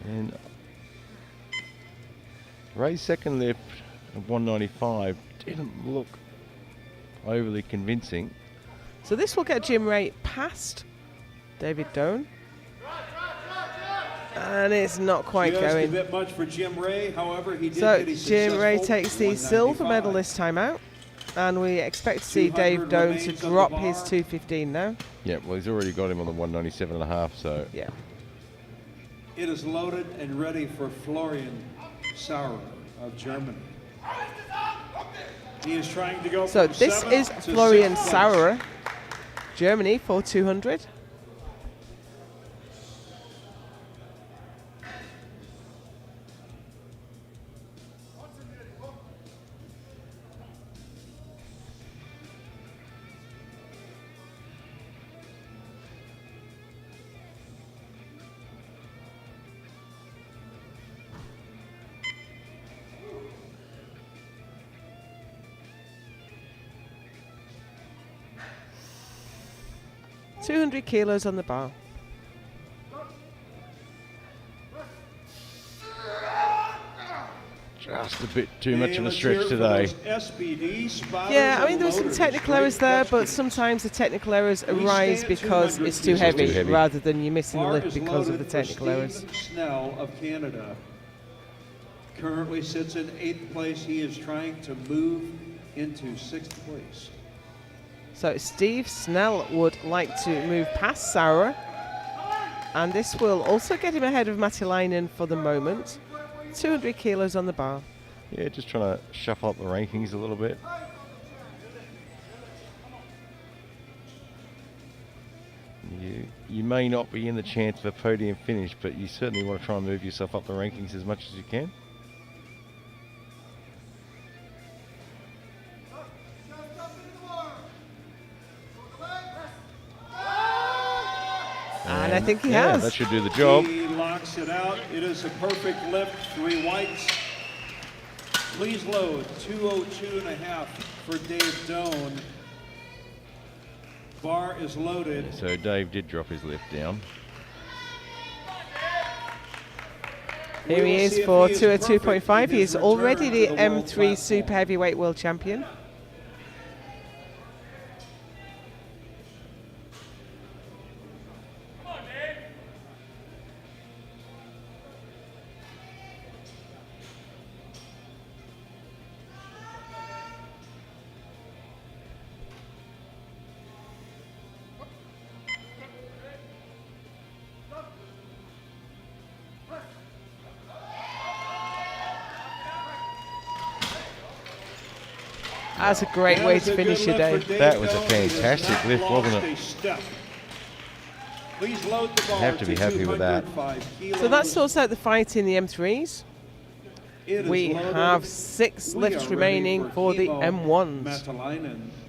And Ray's second lift of 195 didn't look overly convincing. So this will get Jim Ray past David Doan. And it's not quite Just a going. bit much for Jim Ray. However, he did So get a Jim Ray successful takes the silver 195. medal this time out. And we expect to see 200 Dave Doan to remains on the drop bar. his 215 now. Yeah, well, he's already got him on the 197.5, so Yeah. It is loaded and ready for Florian Sauer of Germany. He is trying to go So from this 7th is to Florian 6th place. Sauer, Germany, for 200. $200 kilos on the bar. just a bit too much of a Let's stretch hear it for today. those SBD spotters Yeah, I and mean, there were some loaders. technical Great errors there, catch but from sometimes the technical errors We arise stand because 200 it's too kilos. heavy, Too heavy. rather than you missing the Bar lift is because of the loaded for technical errors. Steve Snell of Canada. Currently sits in 8th place. He is trying to move into 6th place. So Steve Snell would like to move past Sauer, and this will also get him ahead of Matilainen for the moment. 200 kilos on the bar. Yeah, just trying to shuffle up the rankings a little bit. You may not be in the chance of a podium finish, but you certainly want to try and move yourself up the rankings as much as you can. And I think he yeah, has. that should do the job. He locks it out. It is a perfect lift, 3 whites. Please load 202.5 for Dave Doan. Bar is loaded. So Dave did drop his lift down. Here he is for 202.5. He is already the M3 Super Heavyweight World Champion. That's a great way to finish your day. That was a fantastic lift, wasn't it? Please load the bar. Have to be happy with that. So that sorts out the fight in the M3s. We have 6 lifts remaining for the M1s.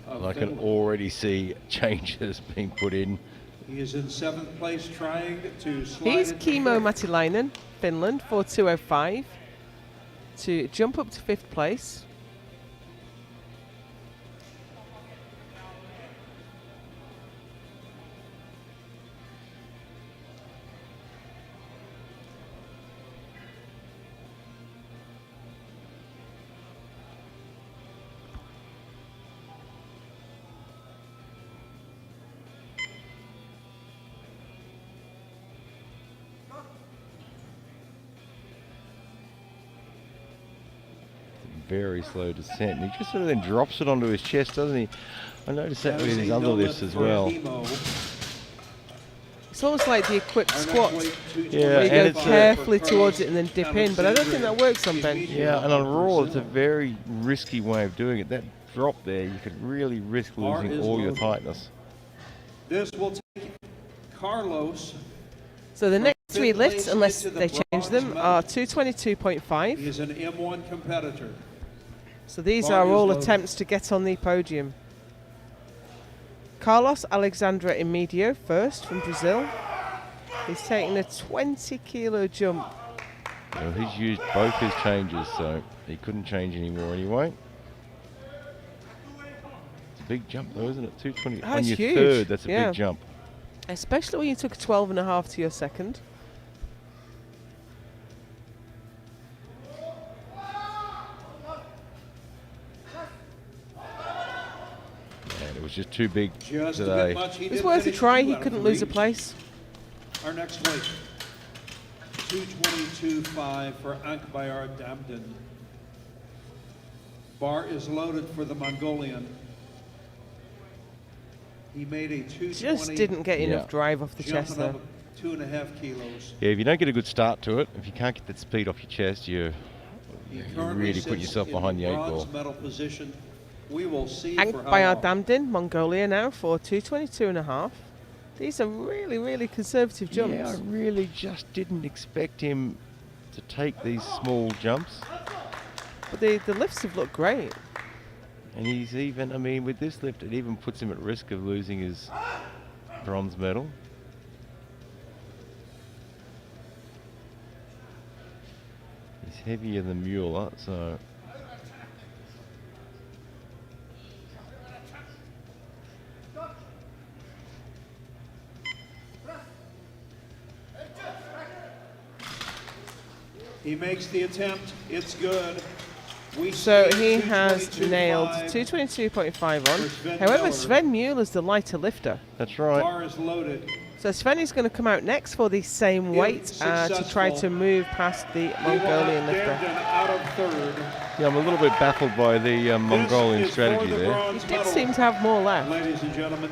I can already see changes being put in. He is in 7th place trying to slide. He's Kimmo Matilainen, Finland, for 205 to jump up to 5th place. Very slow descent. And he just sort of then drops it onto his chest, doesn't he? I noticed that with his other lifts as well. It's almost like the equipped squat. Yeah, where you and go it's carefully towards it and then dip in, but I don't think that works on bench. yeah, and on Raw, it's a very risky way of doing it. That drop there, you could really risk losing all your tightness. This will take Carlos. So the next 3 lifts, unless they change them, are 222.5. He is an M1 competitor. So these are all attempts to get on the podium. Carlos Alexandre Imedio first from Brazil. He's taking a 20 kilo jump. Well, he's used both his changes, so he couldn't change anymore anyway. It's a big jump though, isn't it? 220 Oh, on it's your huge. third, that's a Yeah. big jump. Especially when you took a 12.5 to your second. And it was just too big Just a today. bit much. He It was did worth a finish try. 2 He out of couldn't 3. lose a place. Our next weight, 222.5 for Ankbayar Damden. Bar is loaded for the Mongolian. He made a 220. Just didn't get enough Yeah. drive off the chest jumping there. up 2.5 kilos. Yeah, if you don't get a good start to it, if you can't get that speed off your chest, you Currently really put sits yourself in behind the 8 bronze ball. medal position. We will see for how Ankbayar long. Damdin, Mongolia now for 222.5. These are really, really conservative jumps. Yeah, I really just didn't expect him to take these small jumps. But the lifts have looked great. And he's even, I mean, with this lift, it even puts him at risk of losing his bronze medal. He's heavier than Mueller, so... He makes the attempt. It's good. We So see he has 222.5. nailed 222.5 for on. Sven However, Miller. Sven Mueller's the lighter lifter. That's right. Bar is loaded. So Sven is going to come out next for the same If weight to try successful, to move past the He will Mongolian knock lifter. Damden out of 3rd. Yeah, I'm a little bit baffled by the Mongolian This is strategy for the there. bronze He did medal, seem to have more left. ladies and gentlemen.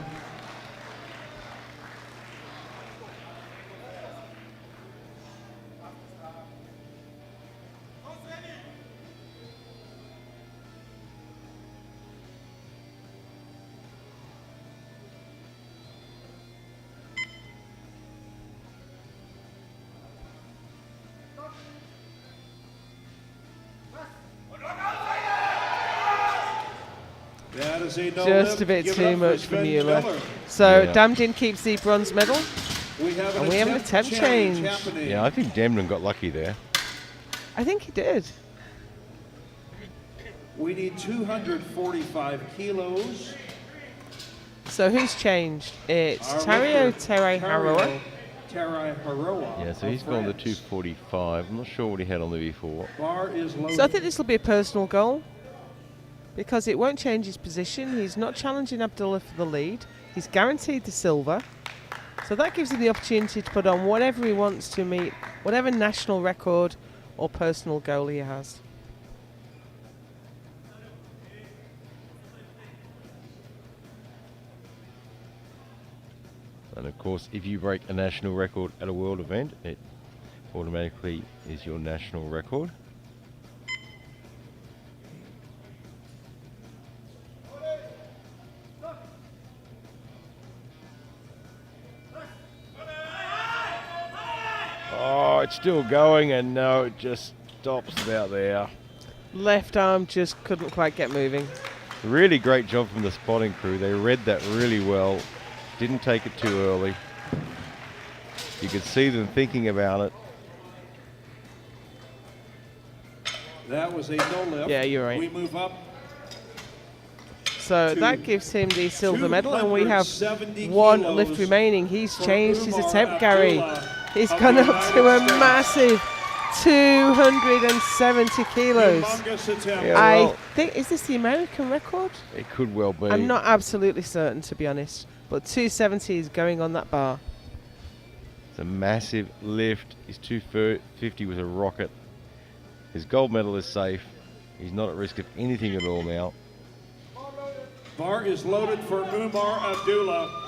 is a no Just lift. a bit Give it too up for much for Sven Mueller. Miller. So Yeah. Damdin keeps the bronze medal. We have And we have an attempt change. happening. Yeah, I think Demden got lucky there. I think he did. We need 245 kilos. So who's changed? It's Our Tario lifter, Terai Haroa. Terai Haroa. Yeah, so of he's gone to France. 245. I'm not sure what he had on there before. Bar is loaded. So I think this will be a personal goal because it won't change his position. He's not challenging Abdullah for the lead. He's guaranteed the silver. So that gives him the opportunity to put on whatever he wants to meet, whatever national record or personal goal he has. And of course, if you break a national record at a world event, it automatically is your national record. Oh, it's still going, and no, it just stops about there. Left arm just couldn't quite get moving. Really great job from the spotting crew. They read that really well. Didn't take it too early. You could see them thinking about it. That was a no lift. Yeah, you're right. We move up. So to that gives him the silver medal, and we have 270 one kilos lift remaining. He's for changed his Umar attempt, Gary. Abdullah He's of gone the up to a United States. massive 270 kilos. Humongous attempt. Yeah. I well- think, is this the American record? It could well be. I'm not absolutely certain, to be honest. But 270 is going on that bar. It's a massive lift. His 250 was a rocket. His gold medal is safe. He's not at risk of anything at all now. Bar is loaded for Umar Abdullah.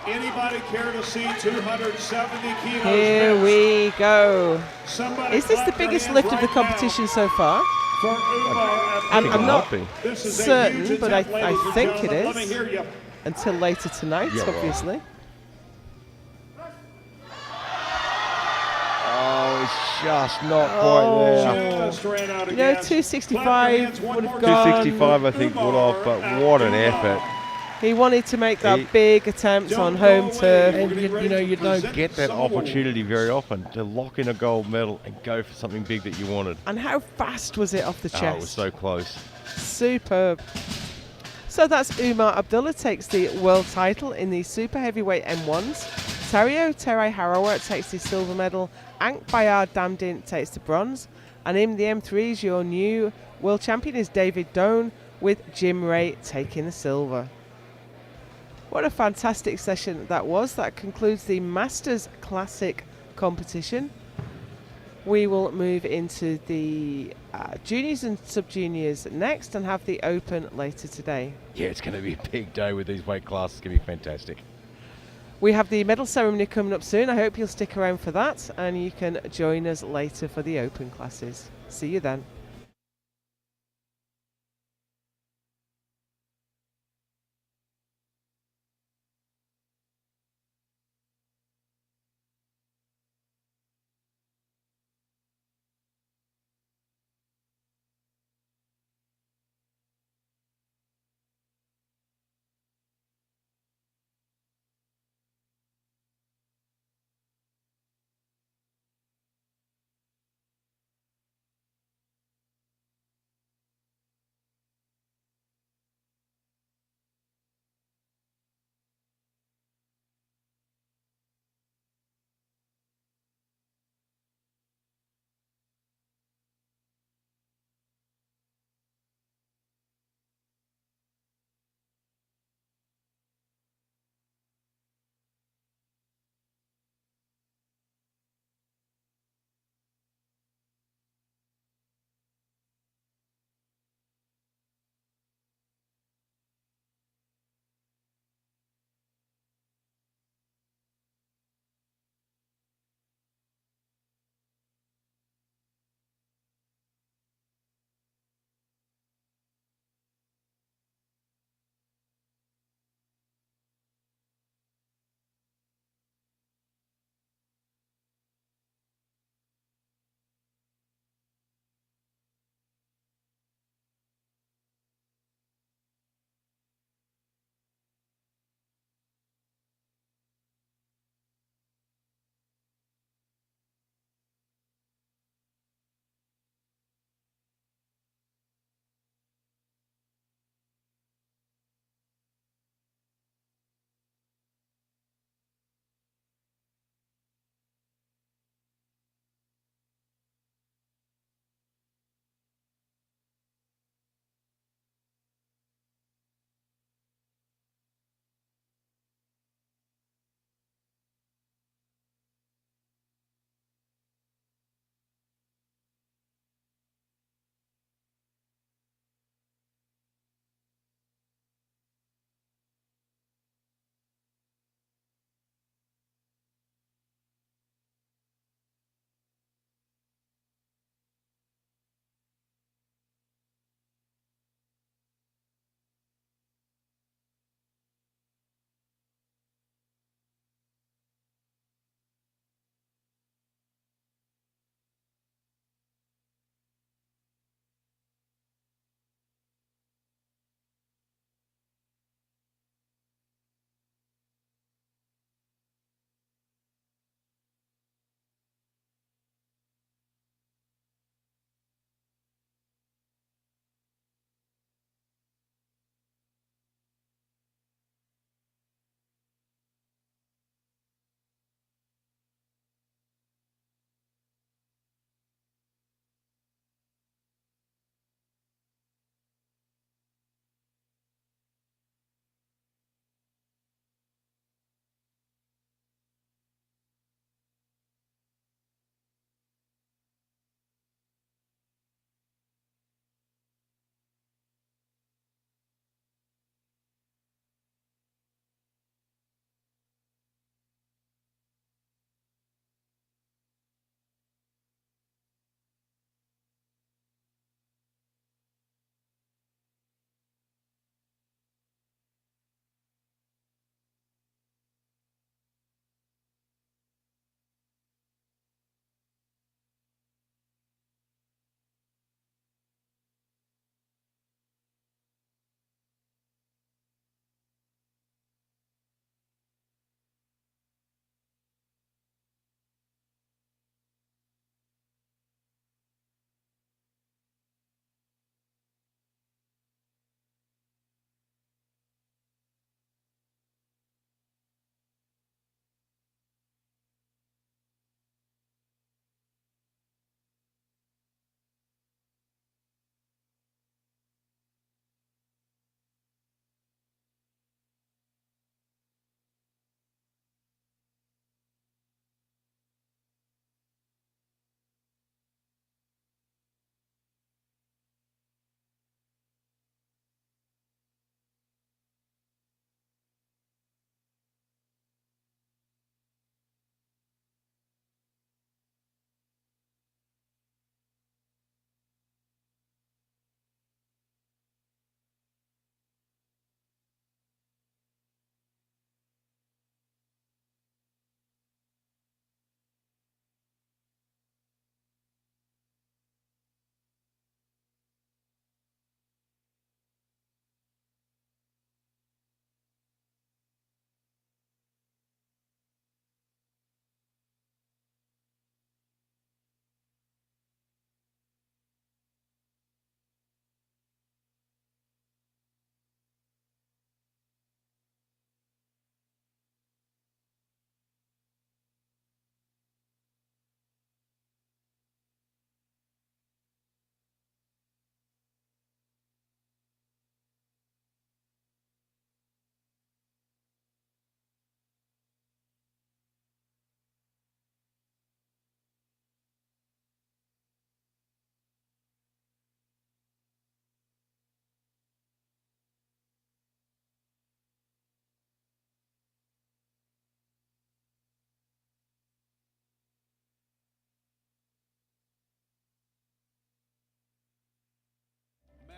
Anybody care to see 270 kilos? Here bench? we go. Somebody Is this the clap their biggest hands lift of the right now competition so far? for Umar I'm Abdullah. not be. This is a certain, huge but I attempt, ladies and think it gentlemen. Let me is. hear you. Until later tonight, Yeah, well. obviously. Oh, it's just not Oh. quite there. Just ran out of You know, gas. 265 Clap your hands one would have more gone. time. 265 I think would off, but what an effort. He wanted to make that He- big attempt Don't on go home away. turf. We're And getting you ready know, to you don't present get that some awards. opportunity very often to lock in a gold medal and go for something big that you wanted. And how fast was it off the chest? Oh, it was so close. Superb. So that's Umar Abdullah takes the world title in the super heavyweight M1s. Tario Terai Harawat takes the silver medal. Ank Bayar Damdin takes the bronze. And in the M3s, your new world champion is David Doan, with Jim Ray taking the silver. What a fantastic session that was. That concludes the Masters Classic competition. We will move into the juniors and sub-juniors next and have the Open later today. Yeah, it's going to be a big day with these weight classes. It's going to be fantastic. We have the medal ceremony coming up soon. I hope you'll stick around for that, and you can join us later for the Open classes. See you then.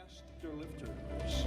Master lifters.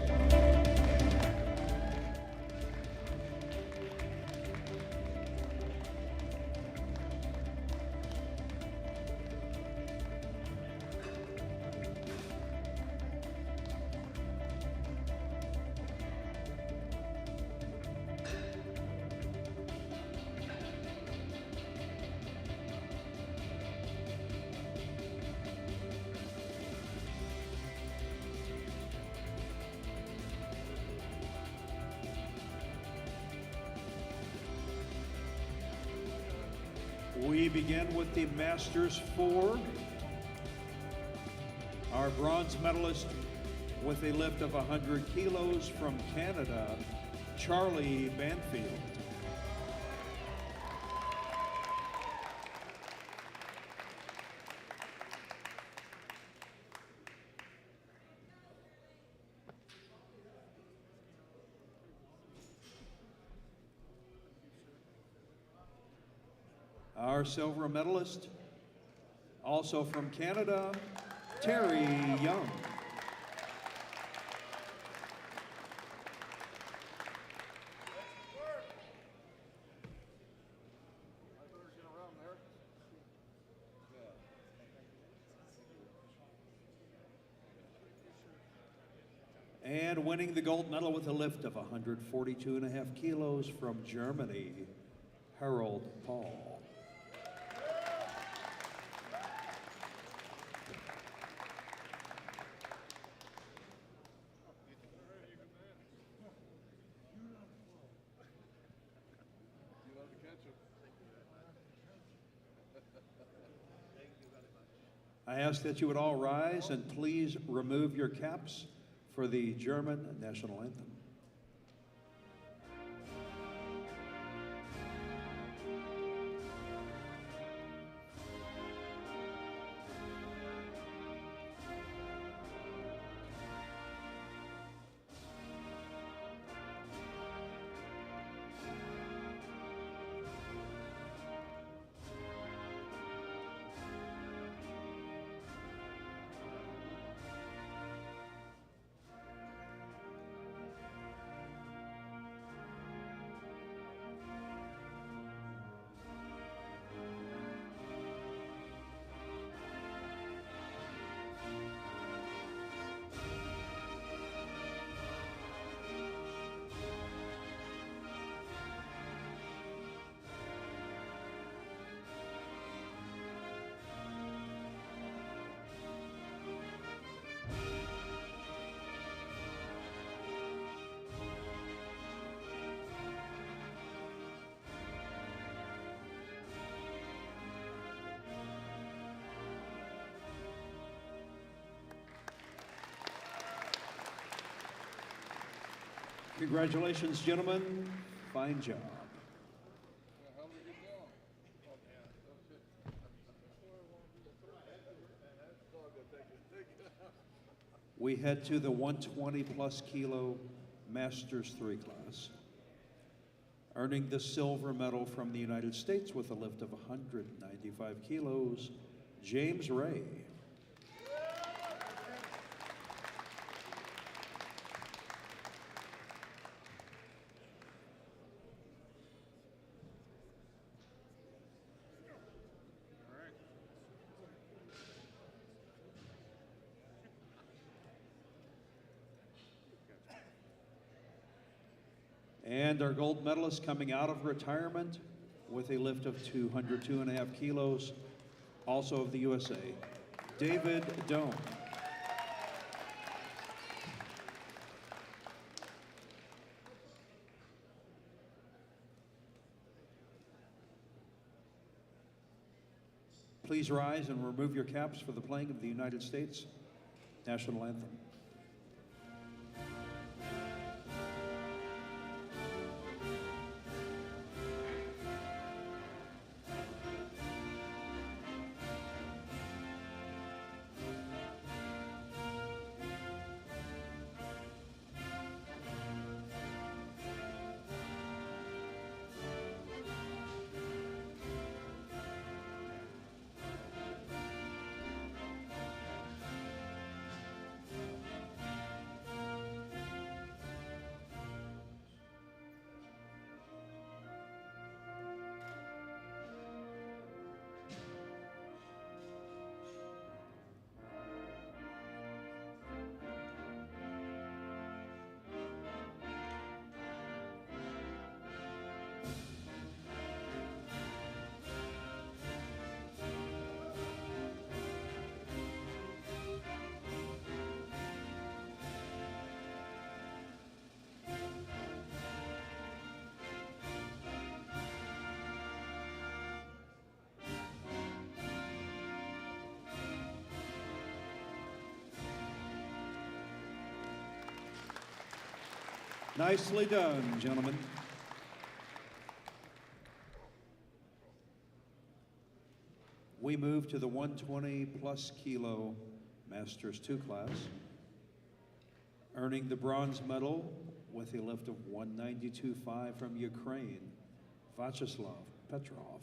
We begin with the Masters 4. Our bronze medalist with a lift of 100 kilos from Canada, Charlie Banfield. Our silver medalist, also from Canada, Terry Young. And winning the gold medal with a lift of 142.5 kilos from Germany, Harold Paul. I ask that you would all rise and please remove your caps for the German national anthem. Congratulations, gentlemen. Fine job. We head to the 120 plus kilo Masters 3 class. Earning the silver medal from the United States with a lift of 195 kilos, James Ray. And our gold medalist coming out of retirement with a lift of 202.5 kilos, also of the USA, David Doan. Please rise and remove your caps for the playing of the United States national anthem. Nicely done, gentlemen. We move to the 120 plus kilo Masters 2 class. Earning the bronze medal with a lift of 192.5 from Ukraine, Vyacheslav Petrov.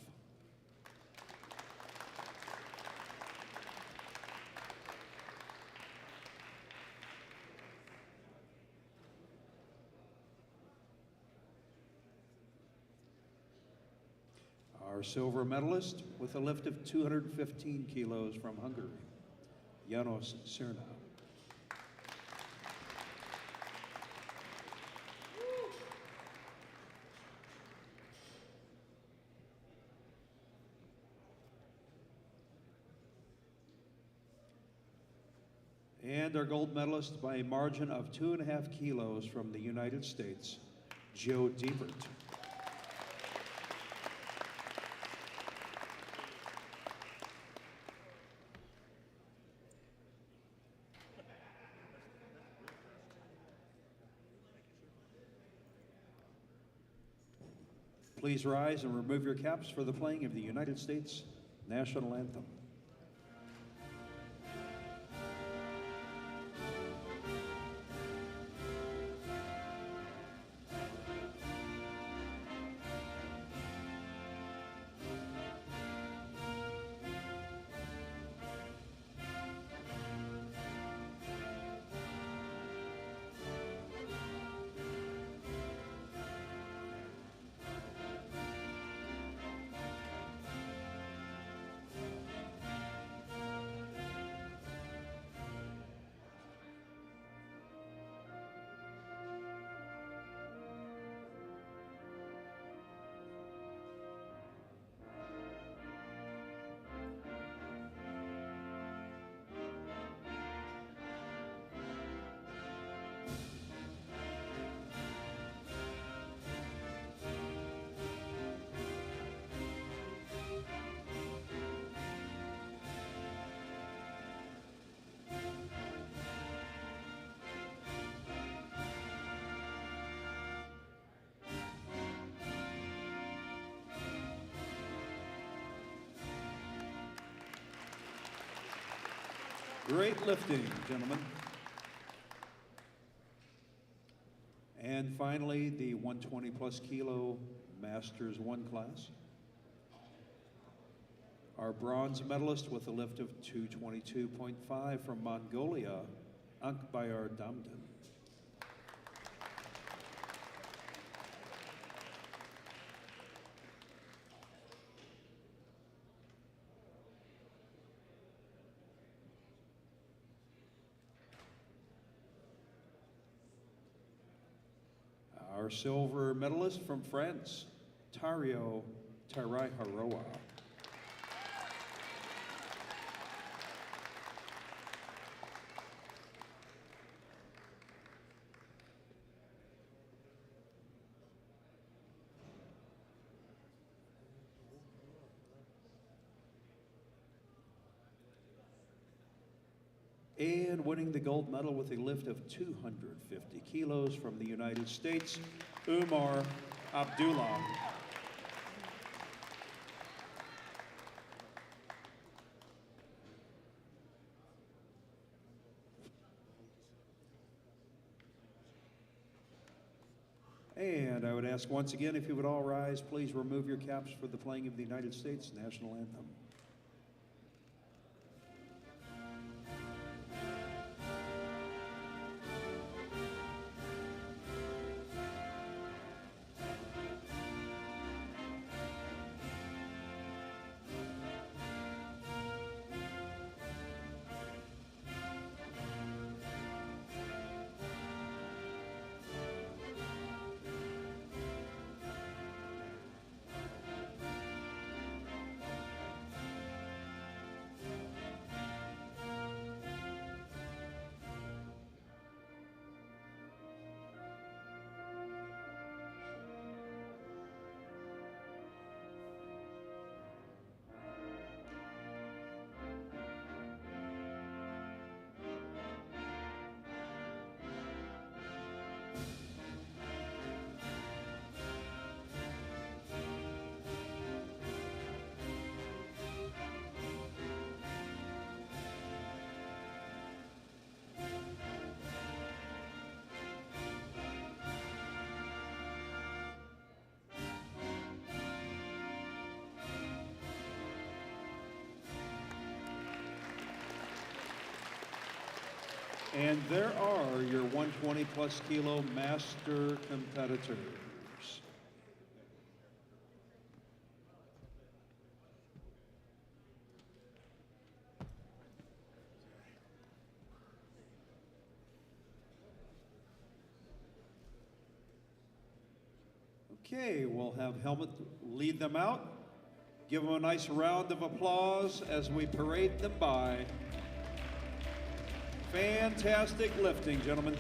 Our silver medalist with a lift of 215 kilos from Hungary, Janos Cerna. And our gold medalist by a margin of 2.5 kilos from the United States, Joe Diebert. Please rise and remove your caps for the playing of the United States National Anthem. Great lifting, gentlemen. And finally, the 120 plus kilo Masters 1 class. Our bronze medalist with a lift of 222.5 from Mongolia, Ankbayar Damden. Our silver medalist from France, Tario Taraiharoa. And winning the gold medal with a lift of 250 kilos from the United States, Umar Abdullah. And I would ask once again, if you would all rise, please remove your caps for the playing of the United States National Anthem. And there are your 120 plus kilo master competitors. Okay, we'll have Helmut lead them out. Give them a nice round of applause as we parade them by. Fantastic lifting, gentlemen.